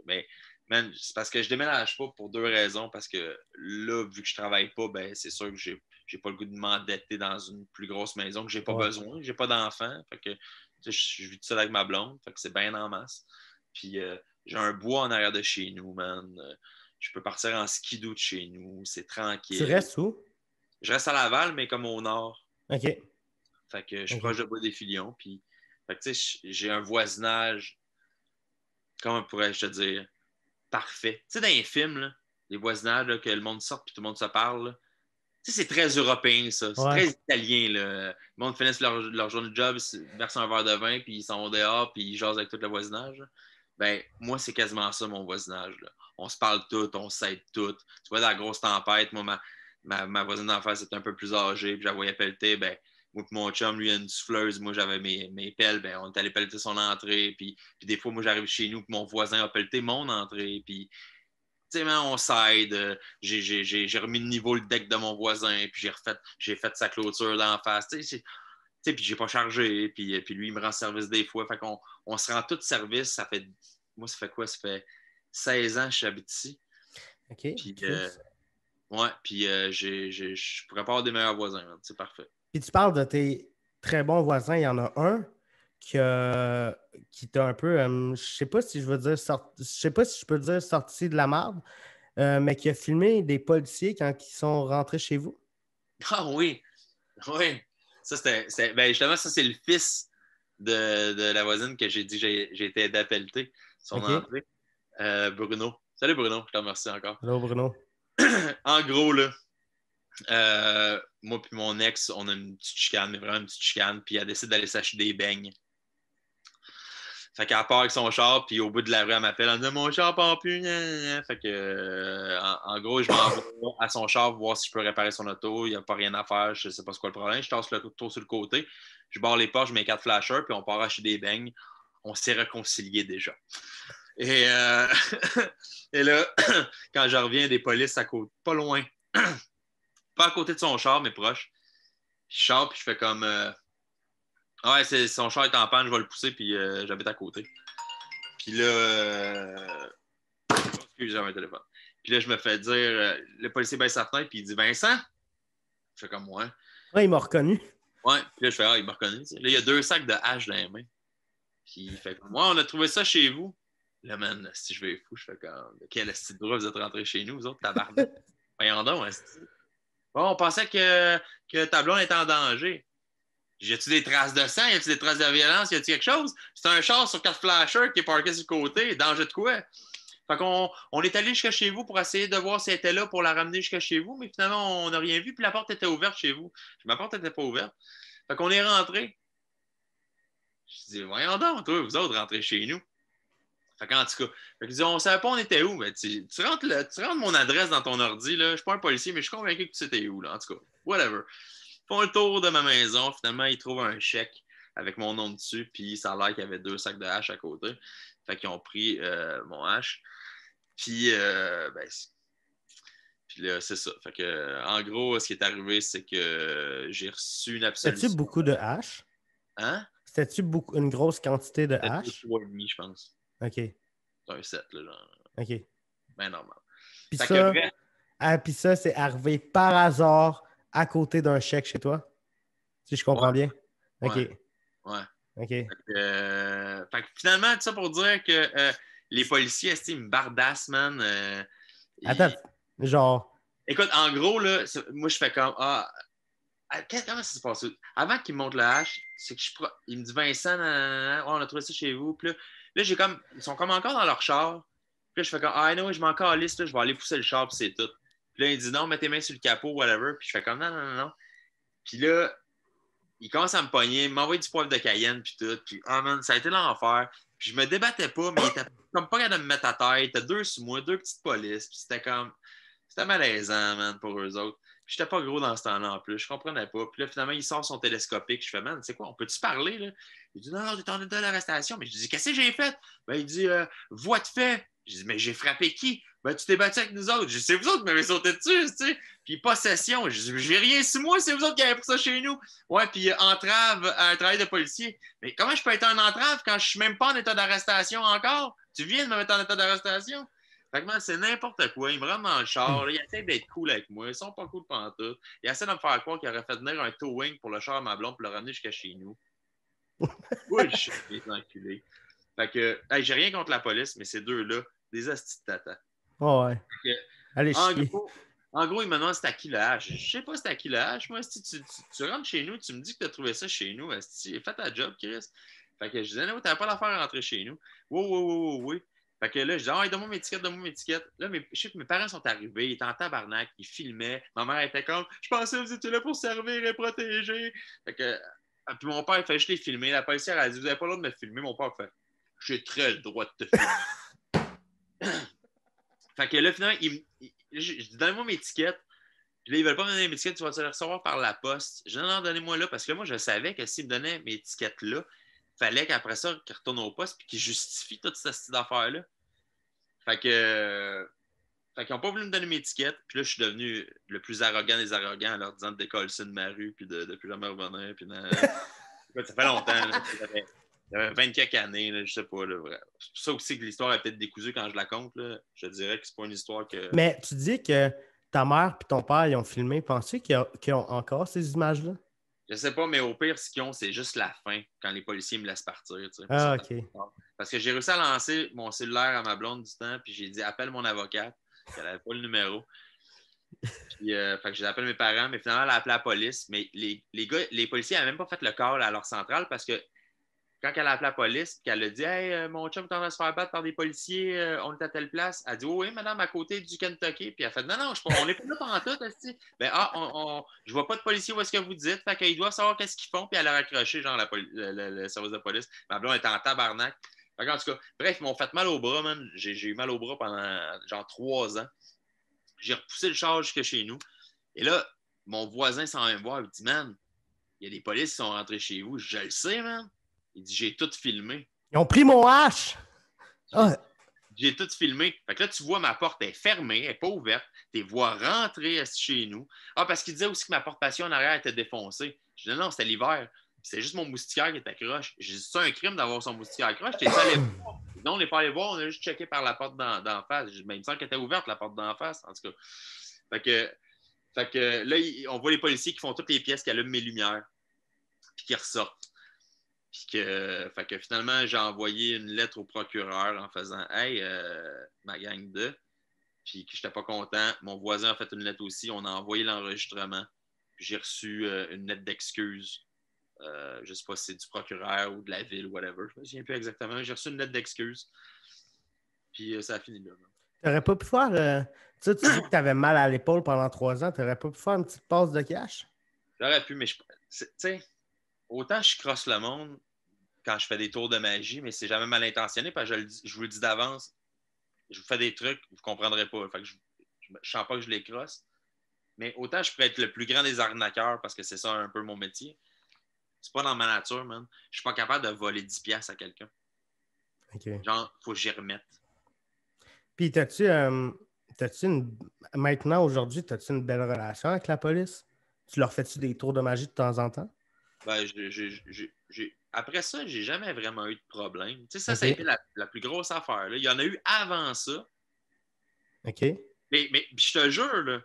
mais, man, c'est parce que je déménage pas pour 2 raisons. Parce que là, vu que je travaille pas, ben c'est sûr que j'ai pas le goût de m'endetter dans une plus grosse maison que j'ai pas besoin. J'ai pas d'enfant. Fait que je vis tout seul avec ma blonde. Fait que c'est bien en masse. Puis j'ai un bois en arrière de chez nous, man. Je peux partir en skidoo de chez nous. C'est tranquille. Tu restes où? Je reste à Laval, mais comme au nord. OK. Fait que je suis proche de Bois-des-Filions. Puis, fait que tu sais, j'ai un voisinage, comment pourrais-je te dire, parfait. Tu sais, dans les films, là, les voisinages, là, que le monde sort puis tout le monde se parle, là, tu sais, c'est très européen, ça. C'est très italien, là. Le monde finit leur journée de job, verse un verre de vin, puis ils s'en vont dehors, puis ils jasent avec tout le voisinage. Là. Ben, moi, c'est quasiment ça, mon voisinage. Là. On se parle tout, on s'aide tout. Tu vois, dans la grosse tempête, moi, ma voisine d'en face était un peu plus âgée, puis je la voyais pelleter, ben, moi et mon chum, lui, il a une souffleuse, moi, j'avais mes pelles, ben, on est allé pelleter son entrée, puis des fois, moi, j'arrive chez nous, puis mon voisin a pelleté mon entrée, puis tu sais, on s'aide. J'ai remis de niveau le deck de mon voisin, puis j'ai fait sa clôture d'en face. Tu sais, puis j'ai pas chargé, puis lui, il me rend service des fois. Fait qu'on se rend tout service. Moi, ça fait quoi? Ça fait 16 ans que j'habite ici. OK. Puis, ouais, puis je pourrais pas avoir des meilleurs voisins. C'est parfait. Puis tu parles de tes très bons voisins. Il y en a un qui t'a un peu, je sais pas si je veux dire, je sais pas si je peux dire sorti de la marde, mais qui a filmé des policiers quand ils sont rentrés chez vous. Ah oui, oui. Ça, ben justement, ça, c'est le fils de la voisine que j'ai dit que j'ai été aidé à pelleter son entrée. Bruno. Salut Bruno, je te remercie encore. Hello Bruno. En gros, là, moi et mon ex, on a une petite chicane, mais vraiment une petite chicane, puis elle décide d'aller s'acheter des beignes. Fait qu'elle part avec son char, puis au bout de la rue, elle m'appelle, elle me dit « Mon char part plus! » Fait que, en gros, je m'en vais à son char voir si je peux réparer son auto. Il n'y a pas rien à faire, je ne sais pas c'est quoi le problème. Je tasse le tour sur le côté, je barre les portes, je mets 4 flashers, puis on part acheter des beignes. On s'est réconciliés déjà. Et, et là, quand je reviens, des polices à côté, pas loin, pas à côté de son char, mais proche. Je sors, puis je fais comme... ouais, son char est en panne, je vais le pousser, puis j'habite à côté. Puis là... excusez, j'avais un téléphone. Puis là, je me fais dire... le policier baisse sa fenêtre, puis il dit « Vincent? » Je fais comme moi. Ouais, il m'a reconnu. Ouais, puis là, je fais « Ah, il m'a reconnu. » Là, il y a 2 sacs de hache dans les mains. Puis il fait comme « Ouais, on a trouvé ça chez vous. » Là, man, si je vais fou, je fais comme « Quel esti de bras vous êtes rentrés chez nous, vous autres, tabarnak? » Voyons donc, esti. Bon, on pensait que ta blonde était en danger. Y a-tu des traces de sang? Y a-tu des traces de violence? Y a-tu quelque chose? C'est un char sur 4 flashers qui est parké sur le côté. Danger de quoi? Fait qu'on est allé jusqu'à chez vous pour essayer de voir si elle était là pour la ramener jusqu'à chez vous, mais finalement, on n'a rien vu, puis la porte était ouverte chez vous. Ma porte n'était pas ouverte. Fait qu'on est rentré. Je dis, voyons donc, toi, vous autres, rentrez chez nous. Fait qu'en tout cas, on ne savait pas on était où, mais tu rentres mon adresse dans ton ordi, là. Je ne suis pas un policier, mais je suis convaincu que tu sais où, là. En tout cas, whatever. Ils font le tour de ma maison. Finalement, ils trouvent un chèque avec mon nom dessus, puis ça a l'air qu'il y avait 2 sacs de hache à côté. Fait qu'ils ont pris mon hache. Puis, puis là, c'est ça. Fait que, en gros, ce qui est arrivé, c'est que j'ai reçu une absolution. C'était-tu beaucoup de hache? Hein? C'était-tu une grosse quantité de hache? 3,5, je pense. OK. C'est un 7, là, genre. OK. Ben normal. Puis ça, puis ça, c'est arrivé par hasard à côté d'un chèque chez toi? Si je comprends bien? OK. Ouais. OK. Fait que finalement, tout ça pour dire que les policiers, ils me bardassent, man. Attends, genre... Écoute, en gros, là, moi, je fais comme... comment ça s'est passé? Avant qu'il me montre le hache, c'est que il me dit « Vincent, on a trouvé ça chez vous. » Puis là, j'ai comme... Ils sont comme encore dans leur char. Puis là, je fais comme « Ah non, je m'en calisse, je vais aller pousser le char, puis c'est tout. » Puis là, il dit « Non, mets tes mains sur le capot, whatever. » Puis je fais comme « Non. » Puis là, il commence à me pogner, il m'envoie du poivre de Cayenne, puis tout. Puis, man, ça a été l'enfer. Puis je me débattais pas, mais il était comme pas capable de me mettre à terre. Il était 2 sur moi, 2 petites polices. Puis c'était comme... C'était malaisant, man, pour eux autres. Puis j'étais pas gros dans ce temps-là en plus. Je comprenais pas. Puis là, finalement, il sort son télescopique. Je fais, man, c'est quoi, on peut-tu parler, là? Il dit, non, t'es en état d'arrestation. Mais je dis, qu'est-ce que j'ai fait? Ben, il dit, voie de fait. Je dis, mais j'ai frappé qui? Ben, tu t'es battu avec nous autres. Je dis, c'est vous autres qui m'avez sauté dessus, tu sais. Puis possession. Je dis, j'ai rien sur moi, c'est vous autres qui avez pris ça chez nous. Ouais, puis entrave à un travail de policier. Mais comment je peux être un entrave quand je suis même pas en état d'arrestation encore? Tu viens de me mettre en état d'arrestation? Fait que, man, c'est n'importe quoi. Ils me rentrent dans le char. Là, ils essaient d'être cool avec moi. Ils sont pas cool pantoute. Ils essaient de me faire croire qu'ils auraient fait venir un towing pour le char à ma blonde pour le ramener jusqu'à chez nous. Bullshit, les enculés. Fait que, hey, j'ai rien contre la police, mais ces deux-là, des astis de tata. Oh, ouais. Allez, chier. En gros, il me demande c'est à qui le hache. Je sais pas c'est à qui le hache. Moi, si tu rentres chez nous, tu me dis que tu as trouvé ça chez nous. Fais ta job, Chris. Fait que je disais, non, t'avais pas l'affaire à rentrer chez nous. Oui. Fait que là, je dis, ah, donne-moi mes étiquettes. Là, je sais que mes parents sont arrivés, ils étaient en tabarnak, ils filmaient. Ma mère était comme, je pensais que vous étiez là pour servir et protéger. Fait que, puis mon père, il fait juste les filmer. La policière a dit, vous avez pas le droit de me filmer. Mon père fait, j'ai très le droit de te filmer. Fait que là, finalement, je dis, donnez-moi mes étiquettes. Puis là, ils veulent pas me donner mes étiquettes, tu vas te les recevoir par la poste. Je dis, non, donnez-moi là, parce que là, moi, je savais que s'ils me donnaient mes étiquettes là, il fallait qu'après ça, qu'ils retournent au poste et qu'ils justifient toute cette affaire-là. Fait que. Fait qu'ils n'ont pas voulu me donner mes étiquettes. Puis là, je suis devenu le plus arrogant des arrogants en leur disant de décoller ça de ma rue puis de plus jamais revenir. Puis ça fait longtemps. Là, ça fait 20 quelques années, là, je sais pas. Là, c'est pour ça aussi que l'histoire est peut-être décousue quand je la compte. Là. Je dirais que c'est pas une histoire que. Mais tu dis que ta mère et ton père, ils ont filmé. Pensez qu'ils ont encore ces images-là? Je sais pas, mais au pire, ce qu'ils ont, c'est juste la fin, quand les policiers me laissent partir. Tu sais, Ah, OK. parce que j'ai réussi à lancer mon cellulaire à ma blonde du temps, puis j'ai dit appelle mon avocate, qu'elle n'avait pas le numéro. Puis, fait que j'ai appelé mes parents, mais finalement, elle a appelé la police. Mais les policiers n'avaient même pas fait le call à leur centrale parce que quand elle a appelé la police, qu'elle a dit hey, mon chum est en train de se faire battre par des policiers, on est à telle place. Elle a dit oui, madame, à côté du Kentucky. Puis elle a fait non, on n'est pas là pendant tout. Ben, je vois pas de policiers où est-ce que vous dites. Fait qu'ils doivent savoir qu'est-ce qu'ils font. Puis elle a raccroché, genre, le service de police. Ma blonde était en tabarnak. Fait en tout cas, bref, ils m'ont fait mal au bras, man. J'ai eu mal au bras pendant genre 3 ans. J'ai repoussé le char jusque chez nous. Et là, mon voisin s'en vient me voir. Il dit man, il y a des policiers qui sont rentrés chez vous. Je le sais, man. Il dit, j'ai tout filmé. Ils ont pris mon hache! J'ai tout filmé. Fait que là, tu vois, ma porte est fermée, elle n'est pas ouverte. Tu les vois rentrer chez nous. Ah, parce qu'il disait aussi que ma porte patio en arrière était défoncée. Je dis, non, c'était l'hiver. C'est juste mon moustiquaire qui était croche. J'ai dit, c'est un crime d'avoir son moustiquaire croche. T'es allé voir. Non, on n'est pas allé voir, on a juste checké par la porte d'en face. Il me semble qu'elle était ouverte, la porte d'en face, en tout cas. Fait que là, on voit les policiers qui font toutes les pièces qui allument mes lumières, puis qui ressortent. Fait que finalement, j'ai envoyé une lettre au procureur en faisant hey, ma gang de. Puis que je n'étais pas content. Mon voisin a fait une lettre aussi. On a envoyé l'enregistrement. Puis j'ai reçu une lettre d'excuse. Je ne sais pas si c'est du procureur ou de la ville, whatever. Je ne me souviens plus exactement. J'ai reçu une lettre d'excuse. Puis ça a fini là. Tu n'aurais pas pu faire. Tu dis que tu avais mal à l'épaule pendant 3 ans. Tu n'aurais pas pu faire une petite passe de cash? J'aurais pu, mais tu sais, autant je crosse le monde quand je fais des tours de magie, mais c'est jamais mal intentionné parce que je vous le dis d'avance. Je vous fais des trucs, vous ne comprendrez pas. Fait que je ne sens pas que je les crosse. Mais autant je pourrais être le plus grand des arnaqueurs parce que c'est ça un peu mon métier. C'est pas dans ma nature, man. Je suis pas capable de voler 10$ à quelqu'un. Okay. Genre, il faut que j'y remette. Puis, maintenant, aujourd'hui, as-tu une belle relation avec la police? Tu leur fais-tu des tours de magie de temps en temps? Ben, après ça, j'ai jamais vraiment eu de problème. Tu sais, ça a été la plus grosse affaire. Là. Il y en a eu avant ça. OK. Mais je te jure, là,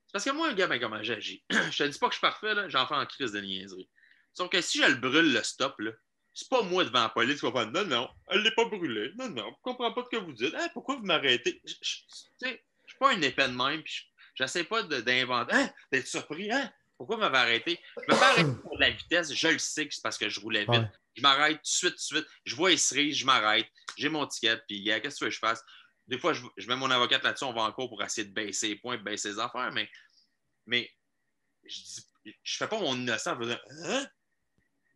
c'est parce que moi, un gars, ben, comment j'agis? Je te dis pas que je suis parfait, là, j'en fais en crise de niaiserie. Sauf que si je le brûle, le stop, là, c'est pas moi devant la police qui va faire non, elle l'est pas brûlée. Non, je comprends pas ce que vous dites. Hey, pourquoi vous m'arrêtez? Tu sais, je suis pas une épée de même, puis j'essaie pas d'inventer. D'être surpris, pourquoi vous m'avez arrêté? Je me fais arrêter pour de la vitesse, je le sais que c'est parce que je roulais vite. Ouais. Je m'arrête tout de suite. Je vois les cerises, je m'arrête. J'ai mon ticket, puis qu'est-ce que tu veux que je fasse? Des fois, je mets mon avocate là-dessus, on va en cours pour essayer de baisser les points, de baisser les affaires, mais je fais pas mon innocent en faisant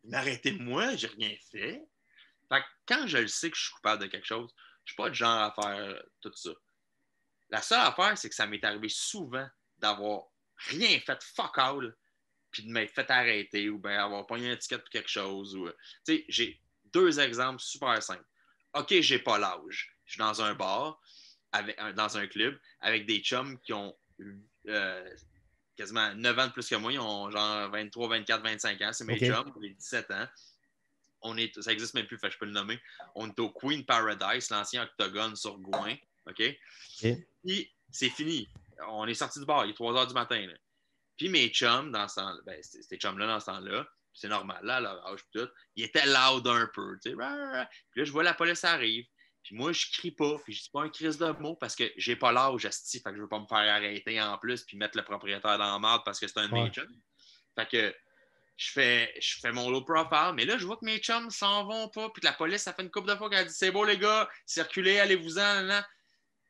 m'arrêtez moi, j'ai rien fait. Fait que quand je le sais que je suis coupable de quelque chose, je suis pas du genre à faire tout ça. La seule affaire, c'est que ça m'est arrivé souvent d'avoir rien fait fuck all, puis de m'être fait arrêter ou bien avoir pogné un ticket pour quelque chose. Tu sais, j'ai 2 exemples super simples. OK, j'ai pas l'âge. Je suis dans un bar, dans un club, avec des chums qui ont quasiment 9 ans de plus que moi. Ils ont genre 23, 24, 25 ans. C'est mes chums, on est 17 ans. Ça n'existe même plus, fait que je peux le nommer. On est au Queen Paradise, l'ancien octogone sur Gouin. OK? Puis c'est fini. On est sorti du bar, il est 3 h du matin. Là. Puis mes chums, dans ce temps-là, ces chums-là, dans ce temps-là, c'est normal, là, à leur âge, tout, ils étaient loud un peu. Tu sais. Puis là, je vois la police arrive. Puis moi, je crie pas, puis je dis pas un crise de mots parce que j'ai pas l'âge, asti, fait que je veux pas me faire arrêter en plus puis mettre le propriétaire dans la merde parce que c'est un de mes chums. Fait que je fais mon low profile, mais là, je vois que mes chums s'en vont pas, puis que la police, ça fait une couple de fois qu'elle dit « C'est beau, les gars, circulez, allez-vous-en. »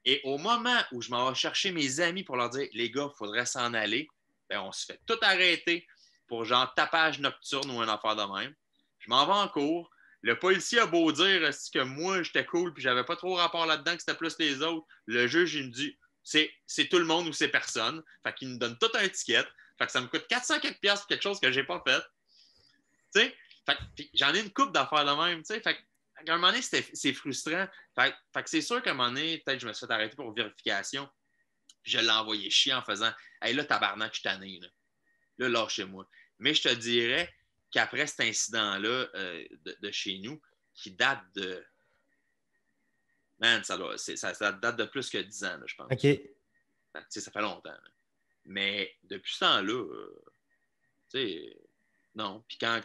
Et au moment où je m'en vais chercher mes amis pour leur dire « Les gars, il faudrait s'en aller. » Ben, on se fait tout arrêter pour genre tapage nocturne ou une affaire de même. Je m'en vais en cours. Le policier a beau dire que moi, j'étais cool puis j'avais pas trop rapport là-dedans, que c'était plus les autres. Le juge, il me dit c'est tout le monde ou c'est personne. Fait qu'il me donne tout un ticket. Fait que ça me coûte 400 quelques piastres pour quelque chose que j'ai pas fait. Tu sais? Fait que j'en ai une couple d'affaires de même. Tu sais? Fait qu'à un moment donné, c'est frustrant. Fait que c'est sûr qu'à un moment donné, peut-être je me suis fait arrêter pour vérification. Puis je l'ai envoyé chier en faisant hey, là, tabarnak, je suis tanné. Là, lâchez-moi. Mais je te dirais qu'après cet incident-là de chez nous, qui date de. Man, ça date de plus que 10 ans, là, je pense. OK. Ça fait longtemps. Là. Mais depuis ce temps-là, tu sais, non. Puis quand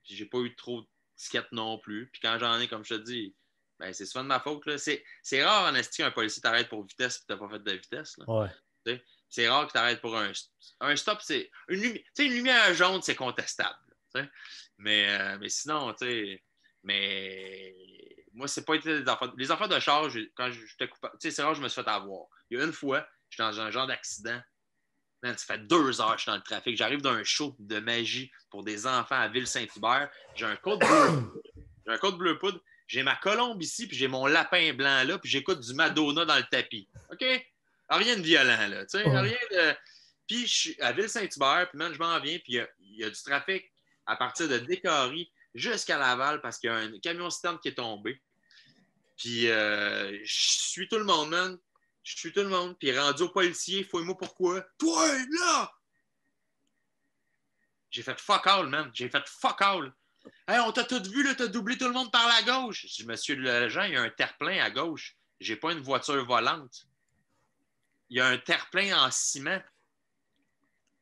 puis j'ai pas eu trop de tickets non plus. Puis quand j'en ai, comme je te dis, ben, c'est souvent de ma faute. Là. C'est rare en esti qu'un policier t'arrête pour vitesse et que t'as pas fait de vitesse. Là. Ouais. T'sais, c'est rare que t'arrêtes pour un stop. C'est une lumière jaune, c'est contestable. Mais sinon, tu sais, mais moi, c'est pas été les affaires de charge, quand j'étais coupable, tu sais, c'est rare que je me suis fait avoir. Il y a une fois, j'étais dans un genre d'accident. Man, ça fait 2 heures que je suis dans le trafic. J'arrive d'un show de magie pour des enfants à Ville-Saint-Hubert. J'ai un code bleu poudre. J'ai ma colombe ici, puis j'ai mon lapin blanc là, puis j'écoute du Madonna dans le tapis. OK? Rien de violent, là. Tu sais, rien de. Puis je suis à Ville-Saint-Hubert, puis man, je m'en viens, puis il y a du trafic à partir de Décarie jusqu'à Laval parce qu'il y a un camion-citerne qui est tombé. Puis je suis tout le monde, man. Je suis tout le monde. Puis rendu au policier, fouille-moi pourquoi. Toi, là! J'ai fait fuck all, man. J'ai fait fuck all. Hey, on t'a tout vu, là, t'as doublé tout le monde par la gauche. Je dis, monsieur l'agent, il y a un terre-plein à gauche. J'ai pas une voiture volante. Il y a un terre-plein en ciment.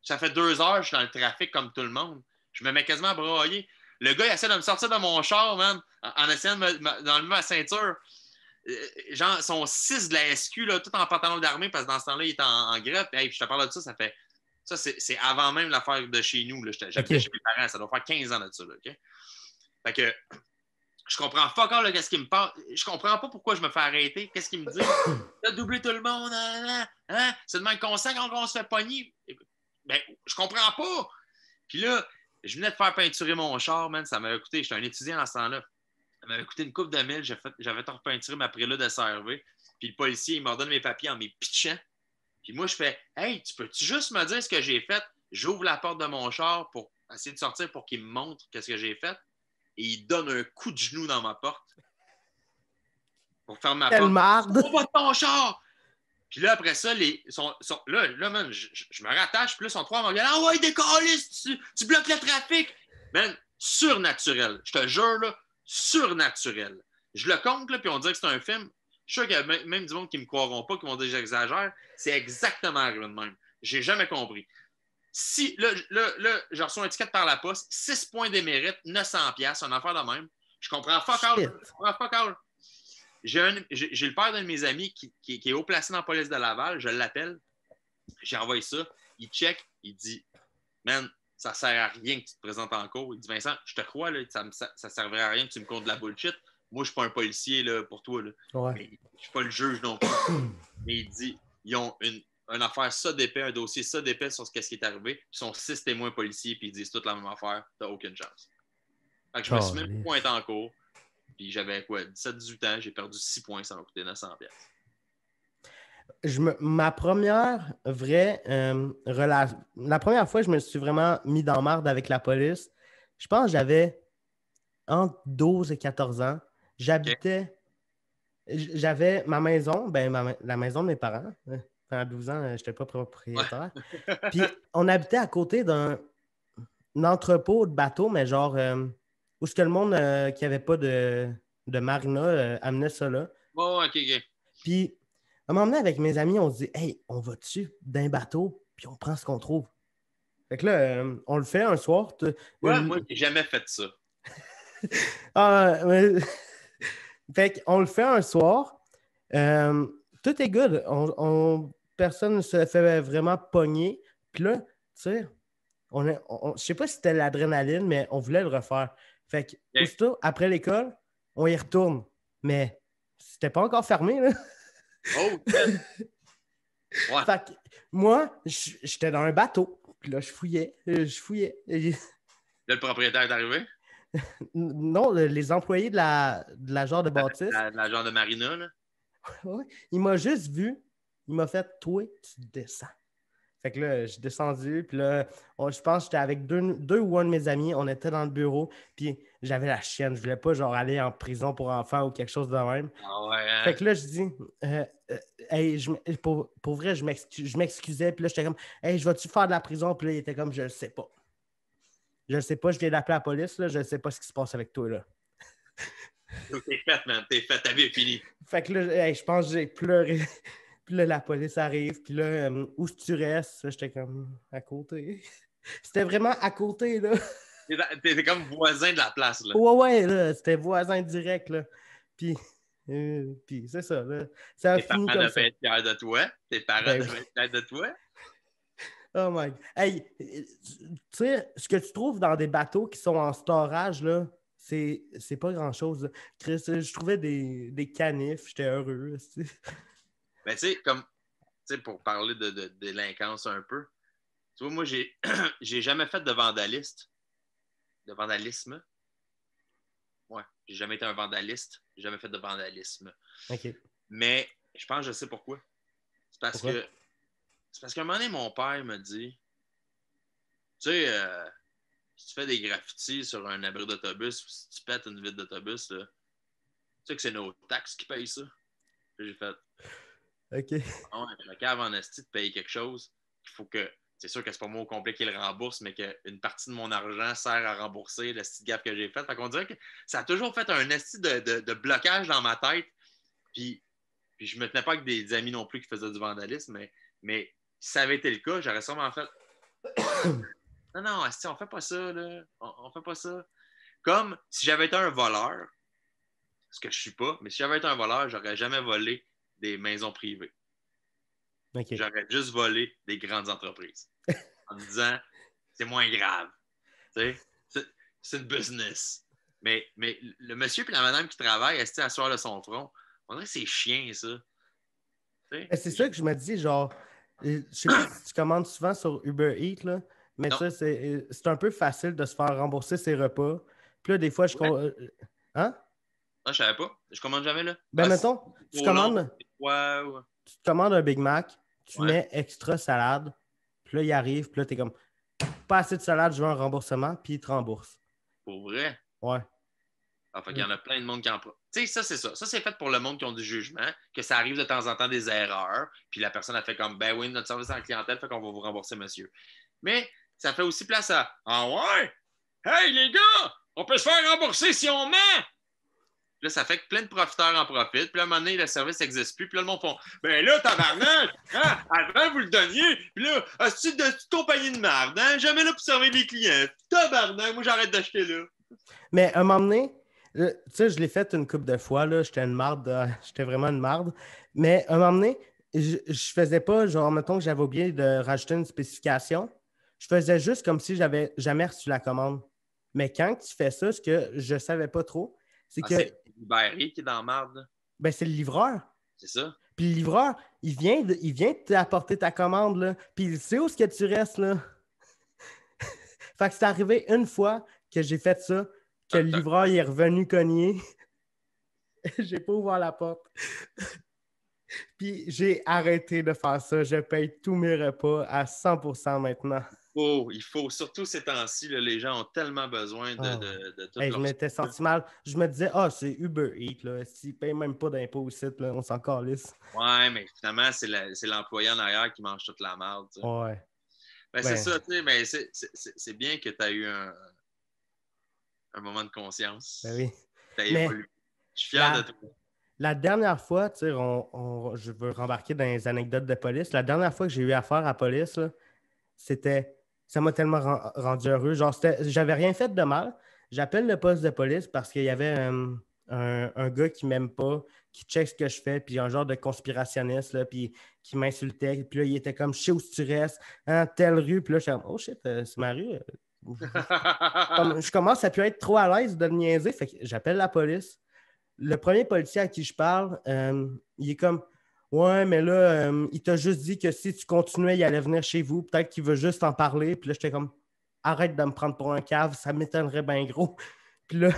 Ça fait 2 heures que je suis dans le trafic comme tout le monde. Je me mets quasiment à brailler. Le gars, il essaie de me sortir de mon char, man, en essayant d'enlever ma ceinture. Genre, son 6 de la SQ, là, tout en pantalon d'armée, parce que dans ce temps-là, il est en greffe. Hey, je te parle de ça, ça fait. Ça, c'est avant même l'affaire de chez nous. J'habitais chez mes parents, ça doit faire 15 ans de ça. Là, OK? Fait que je comprends pas encore qu'est-ce qu'il me parle. Je comprends pas pourquoi je me fais arrêter. Qu'est-ce qu'il me dit? T'as doublé tout le monde. Hein? C'est de même qu'on sent quand on se fait pogner. Ben, je comprends pas. Puis là, je venais de faire peinturer mon char, man. Ça m'avait coûté, j'étais un étudiant à ce temps-là. Ça m'avait coûté une couple de mille. J'avais tout repeinturé ma prélude de CRV. Puis le policier, il m'ordonne mes papiers en mes pitchant. Puis moi, je fais hey, tu peux-tu juste me dire ce que j'ai fait? J'ouvre la porte de mon char pour essayer de sortir pour qu'il me montre qu'est-ce que j'ai fait. Et il donne un coup de genou dans ma porte. Pour faire ma porte. Marde! On va de ton char! Puis là, après ça, là, man, je me rattache, puis là, ils sont trois à m'engueuler. Ah ouais, décaliste, tu bloques le trafic! Man, surnaturel. Je te jure, là, surnaturel. Je le compte, là, puis on dirait que c'est un film. Je suis sûr qu'il y a même du monde qui ne me croiront pas, qui vont dire que j'exagère. C'est exactement arrivé de même. J'ai jamais compris. Si, là, je reçois un ticket par la poste, 6 points d'émérite, 900$, une affaire de même. Je comprends fuck all. J'ai le père d'un de mes amis qui est haut placé dans la police de Laval. Je l'appelle. J'ai envoyé ça. Il check. Il dit man, ça sert à rien que tu te présentes en cours. Il dit Vincent, je te crois, là, ça servirait à rien que tu me comptes de la bullshit. Moi, je ne suis pas un policier là, pour toi. Là. Ouais. Mais je ne suis pas le juge non plus. Mais il dit ils ont une affaire ça d'épais, un dossier ça d'épais sur ce qui est arrivé. Ils sont 6 témoins policiers, puis ils disent toute la même affaire. Tu n'as aucune chance. Fait que je me suis même pointé en cours. Puis j'avais quoi, 17-18 ans, j'ai perdu 6 points, ça m'a coûté 900$. Ma première vraie relation, la première fois que je me suis vraiment mis dans marde avec la police, je pense que j'avais entre 12 et 14 ans. J'habitais, j'avais ma maison, la maison de mes parents. Pendant 12 ans, je n'étais pas propriétaire. Ouais. Puis on habitait à côté d'un entrepôt de bateaux, mais genre... où est-ce que le monde qui n'avait pas de marina amenait ça là. Oh, OK. Puis, à un moment donné, avec mes amis, on se dit « Hey, on va dessus d'un bateau, puis on prend ce qu'on trouve. » Fait que là, on le fait un soir. Ouais, moi, j'ai jamais fait ça. Mais... Fait qu'on le fait un soir. Tout est good. Personne ne se fait vraiment pogner. Puis là, tu sais, je sais pas si c'était l'adrénaline, mais on voulait le refaire. Fait que, aussitôt, après l'école, on y retourne. Mais c'était pas encore fermé, là. Oh, ouais. Fait que moi, j'étais dans un bateau. Puis là, je fouillais. Là, le propriétaire est arrivé? Non, les employés de la genre de bâtisse. La genre de marina, là? Ouais. Il m'a juste vu. Il m'a fait « Toi, tu descends. » Fait que là, je suis descendu. Puis là, je pense que j'étais avec deux ou un de mes amis. On était dans le bureau. Puis j'avais la chienne. Je voulais pas genre aller en prison pour enfants ou quelque chose de même. Ah ouais, hein? Fait que là, je dis hey, pour vrai, je m'excusais. Puis là, j'étais comme hey, je vais-tu faire de la prison? Puis là, il était comme je le sais pas. Je le sais pas, je viens d'appeler la police. Là, je ne sais pas ce qui se passe avec toi. Là. T'es fait, man. T'es fait. Ta vie est finie. Fait que là, hey, je pense que j'ai pleuré. Puis là, la police arrive. Puis là, où tu restes? J'étais comme à côté. C'était vraiment à côté, là. T'étais comme voisin de la place, là. Ouais, là. C'était voisin direct, là. Puis c'est ça, là. Ça a fini comme ça. Tes parents devaient être fiers de toi. Tes parents devaient être fiers de toi. Oh my God. Hey, tu sais, ce que tu trouves dans des bateaux qui sont en storage, là, c'est pas grand-chose. Chris, je trouvais des canifs, j'étais heureux. Ben, tu sais, comme, pour parler de délinquance un peu, tu vois, moi, j'ai jamais fait de vandalisme. De vandalisme. Ouais, j'ai jamais été un vandaliste. J'ai jamais fait de vandalisme. OK. Mais je pense que je sais pourquoi. C'est parce qu'à un moment donné, mon père me dit, tu sais, si tu fais des graffitis sur un abri d'autobus ou si tu pètes une vitre d'autobus, là, tu sais que c'est nos taxes qui payent ça. Puis j'ai fait, OK. ah ouais, le cave en esti de payer quelque chose, il faut que, c'est sûr que c'est pas moi au complet qui le rembourse, mais qu'une partie de mon argent sert à rembourser le esti de gaffe que j'ai fait. Fait qu'on dirait que ça a toujours fait un esti de blocage dans ma tête. Puis je me tenais pas avec des amis non plus qui faisaient du vandalisme, mais si ça avait été le cas, j'aurais sûrement fait non, esti, on fait pas ça, là. On fait pas ça. Comme si j'avais été un voleur, ce que je suis pas, mais si j'avais été un voleur, j'aurais jamais volé des maisons privées. Okay. J'aurais juste volé des grandes entreprises. En me disant, c'est moins grave. C'est une business. Mais le monsieur et la madame qui travaillent, est-ce asseoir de son front? On dirait que c'est chien, ça. C'est ça que je me dis, genre, je sais pas si tu commandes souvent sur Uber Eats, là, mais ça, c'est un peu facile de se faire rembourser ses repas. Puis là, des fois, hein? Non, je savais pas. Je commande jamais, là. Ben, mettons, tu commandes un Big Mac, tu mets extra salade, puis là, il arrive, puis là, t'es comme, pas assez de salade, je veux un remboursement, puis il te rembourse. Pour vrai? Ouais. Ah, fait qu'il y en a plein de monde qui en prend. Tu sais, ça, c'est ça. Ça, c'est fait pour le monde qui ont du jugement, que ça arrive de temps en temps des erreurs, puis la personne a fait comme, ben oui, notre service à la clientèle fait qu'on va vous rembourser, monsieur. Mais ça fait aussi place à, ah ouais? Hey, les gars, on peut se faire rembourser si on ment! Là, ça fait que plein de profiteurs en profitent. Puis là, à un moment donné, le service n'existe plus. Puis là, le monde font ben là, tabarnak! Hein? Avant, vous le donniez. Puis là, c'est de compagnie de merde. Hein? Jamais là pour servir les clients. Tabarnak, moi, j'arrête d'acheter là. Mais à un moment donné, tu sais, je l'ai fait une couple de fois. Là, j'étais une marde. J'étais vraiment une marde. Mais à un moment donné, je faisais pas, genre, mettons que j'avais oublié de rajouter une spécification. Je faisais juste comme si j'avais jamais reçu la commande. Mais quand tu fais ça, ce que je savais pas trop, c'est que. C'est Uber Eats qui est dans la marde. Ben, c'est le livreur. C'est ça. Puis le livreur, il vient t'apporter ta commande, là. Puis il sait où est-ce que tu restes, là. Fait que c'est arrivé une fois que j'ai fait ça, que le livreur il est revenu cogner. J'ai pas ouvert la porte. Puis j'ai arrêté de faire ça. Je paye tous mes repas à 100% maintenant. Oh, il faut. Surtout ces temps-ci, là, les gens ont tellement besoin de tout. Je m'étais senti mal. Je me disais, c'est Uber Eats, là. S'ils ne payent même pas d'impôts aussi, là, on s'en calisse. Ouais, mais finalement, c'est l'employé en arrière qui mange toute la merde. T'sais. Ouais. Ben, c'est ça, tu sais, mais c'est bien que tu as eu un moment de conscience. Ben oui. Tu as évolué. Je suis fier de toi. La dernière fois, tu sais, je veux rembarquer dans les anecdotes de police. La dernière fois que j'ai eu affaire à la police, là, ça m'a tellement rendu heureux. Genre, j'avais rien fait de mal. J'appelle le poste de police parce qu'il y avait un gars qui m'aime pas, qui check ce que je fais, puis un genre de conspirationniste, là, puis qui m'insultait. Puis là, il était comme, je sais où tu restes, hein, telle rue. Puis là, je suis comme, oh shit, c'est ma rue. Comme, je commence à plus être trop à l'aise de le niaiser. Fait que j'appelle la police. Le premier policier à qui je parle, il est comme, ouais, mais là, il t'a juste dit que si tu continuais, il allait venir chez vous. Peut-être qu'il veut juste en parler. Puis là, j'étais comme, arrête de me prendre pour un cave, ça m'étonnerait bien gros. Puis là,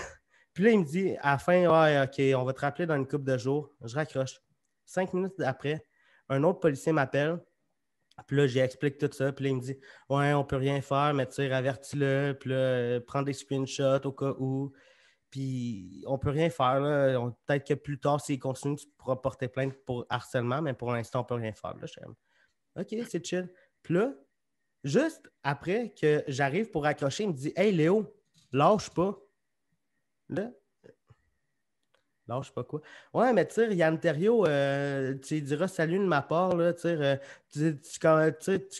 il me dit, à la fin, ouais, OK, on va te rappeler dans une couple de jours. Je raccroche. 5 minutes après, un autre policier m'appelle. Puis là, j'explique tout ça. Puis là, il me dit, ouais, on peut rien faire, mais tu sais, avertis-le. Puis là, prends des screenshots au cas où. Puis on peut rien faire. Là. Peut-être que plus tard, s'il continue, tu pourras porter plainte pour harcèlement, mais pour l'instant, on peut rien faire. Là, je suis comme, OK, c'est chill. Puis là, juste après que j'arrive pour accrocher, il me dit, hey Léo, lâche pas. Là, lâche pas quoi. Ouais, mais tu sais, Yann Terriot, tu lui diras salut de ma part. Là, tu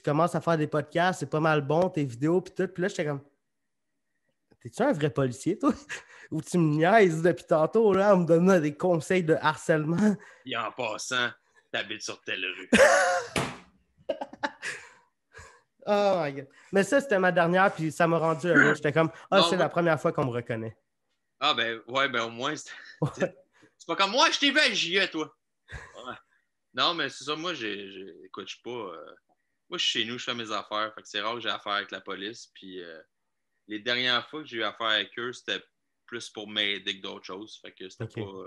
commences à faire des podcasts, c'est pas mal bon, tes vidéos, puis tout. Puis là, j'étais comme, t'es-tu un vrai policier, toi? Ou tu me niaises depuis tantôt, là, en me donnant des conseils de harcèlement? Et en passant, t'habites sur telle rue. Oh my God. Mais ça, c'était ma dernière, puis ça m'a rendu heureux. J'étais comme, c'est la première fois qu'on me reconnaît. Ah, ben, ouais, ben, au moins, c'est pas comme moi, je t'ai vu à JE, toi. Ouais. Non, mais c'est ça, moi, écoute, je suis pas. Moi, je suis chez nous, je fais mes affaires. Fait que c'est rare que j'ai affaire avec la police. Puis les dernières fois que j'ai eu affaire avec eux, c'était plus pour m'aider que d'autres choses. Fait que c'était pas.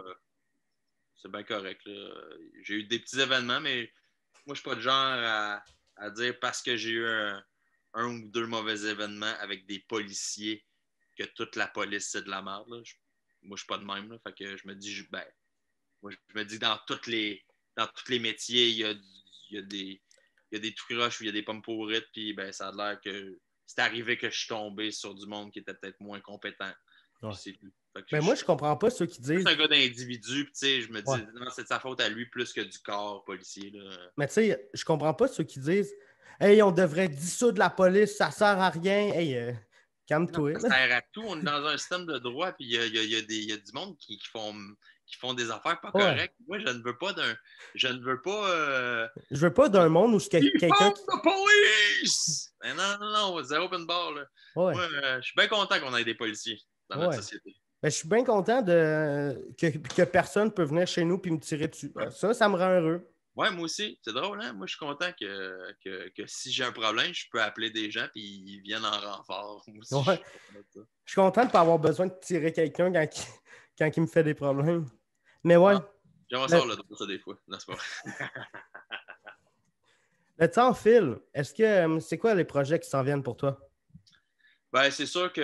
C'est bien correct, là. J'ai eu des petits événements, mais moi, je suis pas de genre à dire parce que j'ai eu un ou deux mauvais événements avec des policiers que toute la police, c'est de la merde. Là. Moi, je suis pas de même. Là. Fait que je me dis, moi, je me dis dans tous les métiers, il y a des tout croches ou il y a des pommes pourrites, puis ben, ça a l'air que c'est arrivé que je suis tombé sur du monde qui était peut-être moins compétent. Ouais. C'est tout. Mais moi, je comprends pas ceux qui disent. C'est un gars d'individu, puis je me dis, non, c'est de sa faute à lui plus que du corps policier. Là. Mais tu sais, je comprends pas ceux qui disent, hey, on devrait dissoudre la police, ça sert à rien. Hey, calme-toi. Ça sert à tout. On est dans un système de droit, puis il y a du monde qui font des affaires pas correctes. Moi, je ne veux pas Je veux pas d'un monde où quelqu'un. The police! Mais non, c'est open bar. Là. Ouais. Moi, je suis bien content qu'on ait des policiers dans notre société. Ben, je suis bien content que personne peut venir chez nous et me tirer dessus. Ça me rend heureux. Ouais, moi aussi. C'est drôle, hein? Moi, je suis content que si j'ai un problème, je peux appeler des gens et ils viennent en renfort. Moi aussi, je suis content de ne pas avoir besoin de tirer quelqu'un quand il me fait des problèmes. Mais ouais. J'aimerais ça le droit ça des fois, n'est-ce pas? Le temps file. Est-ce que c'est quoi les projets qui s'en viennent pour toi? Ben, c'est sûr que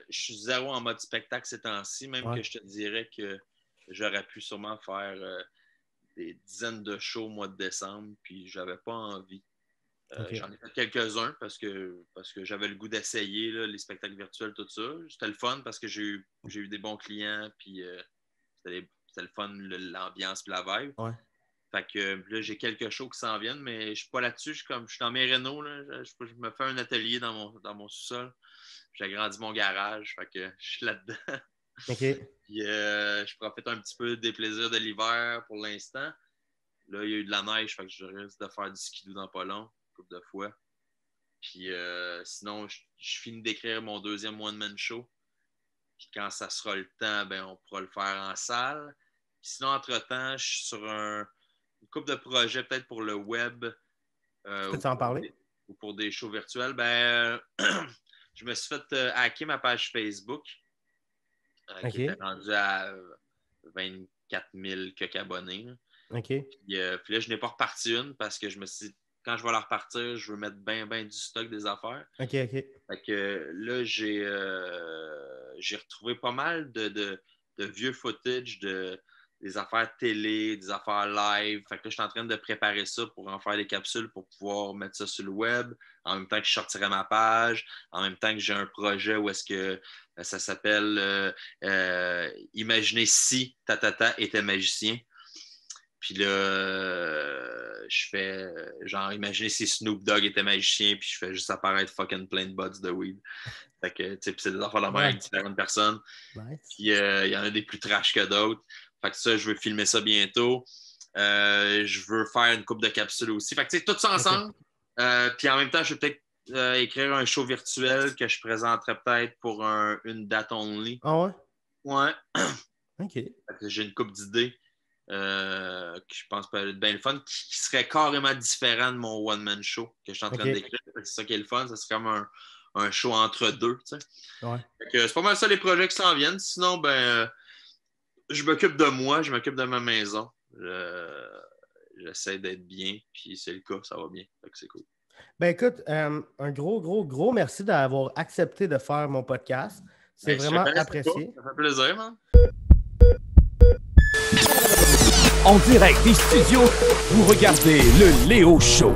je suis zéro en mode spectacle ces temps-ci, même que je te dirais que j'aurais pu sûrement faire des dizaines de shows au mois de décembre, puis j'avais pas envie. J'en ai fait quelques-uns parce que j'avais le goût d'essayer là, les spectacles virtuels, tout ça. C'était le fun parce que j'ai eu des bons clients, puis c'était le fun, l'ambiance et la vibe. Ouais. Fait que là, j'ai quelques shows qui s'en viennent, mais je suis pas là-dessus. Je suis dans mes rénaux. Là. Je me fais un atelier dans mon sous-sol. J'ai agrandi mon garage. Fait que je suis là-dedans. OK. Puis je profite un petit peu des plaisirs de l'hiver pour l'instant. Là, il y a eu de la neige. Fait que je risque de faire du skidoo dans pas long, une couple de fois. Puis sinon, je finis d'écrire mon deuxième one-man show. Puis quand ça sera le temps, ben, on pourra le faire en salle. Puis sinon, entre-temps, je suis sur une couple de projets peut-être pour le web. Peux-tu en parler? Ou pour des shows virtuels. Ben, je me suis fait hacker ma page Facebook qui était rendue à 24 000 quelques abonnés. OK. Puis là, je n'ai pas reparti une parce que je me suis dit, quand je vais la repartir, je veux mettre bien du stock des affaires. OK. Fait que là, j'ai retrouvé pas mal de vieux footage des affaires télé, des affaires live. Fait que là, je suis en train de préparer ça pour en faire des capsules pour pouvoir mettre ça sur le web, en même temps que je sortirai ma page, en même temps que j'ai un projet où est-ce que ça s'appelle Imaginez si Tatata était magicien. Puis là, je fais, genre, imaginez si Snoop Dogg était magicien, puis je fais juste apparaître fucking plein de buds de weed. Fait que, tu sais, c'est des affaires de même avec différentes personnes. Nice. Puis il y en a des plus trash que d'autres. Fait que ça, je veux filmer ça bientôt. Je veux faire une couple de capsules aussi. Fait que, tu sais, tout ça ensemble. Puis en même temps, je vais peut-être écrire un show virtuel que je présenterai peut-être pour une date only. Ah ouais? Ouais. OK. Fait que j'ai une couple d'idées qui, je pense, peut être bien le fun, qui serait carrément différent de mon one-man show que je suis en train d'écrire. C'est ça qui est le fun. Ça serait comme un show entre deux, tu sais. Ouais. C'est pas mal ça les projets qui s'en viennent. Sinon, ben, je m'occupe de moi, je m'occupe de ma maison. J'essaie d'être bien, puis c'est le cas, ça va bien. Fait que c'est cool. Ben écoute, un gros merci d'avoir accepté de faire mon podcast. C'est vraiment apprécié. Ça fait plaisir, man. En direct des studios, vous regardez le Léo Show.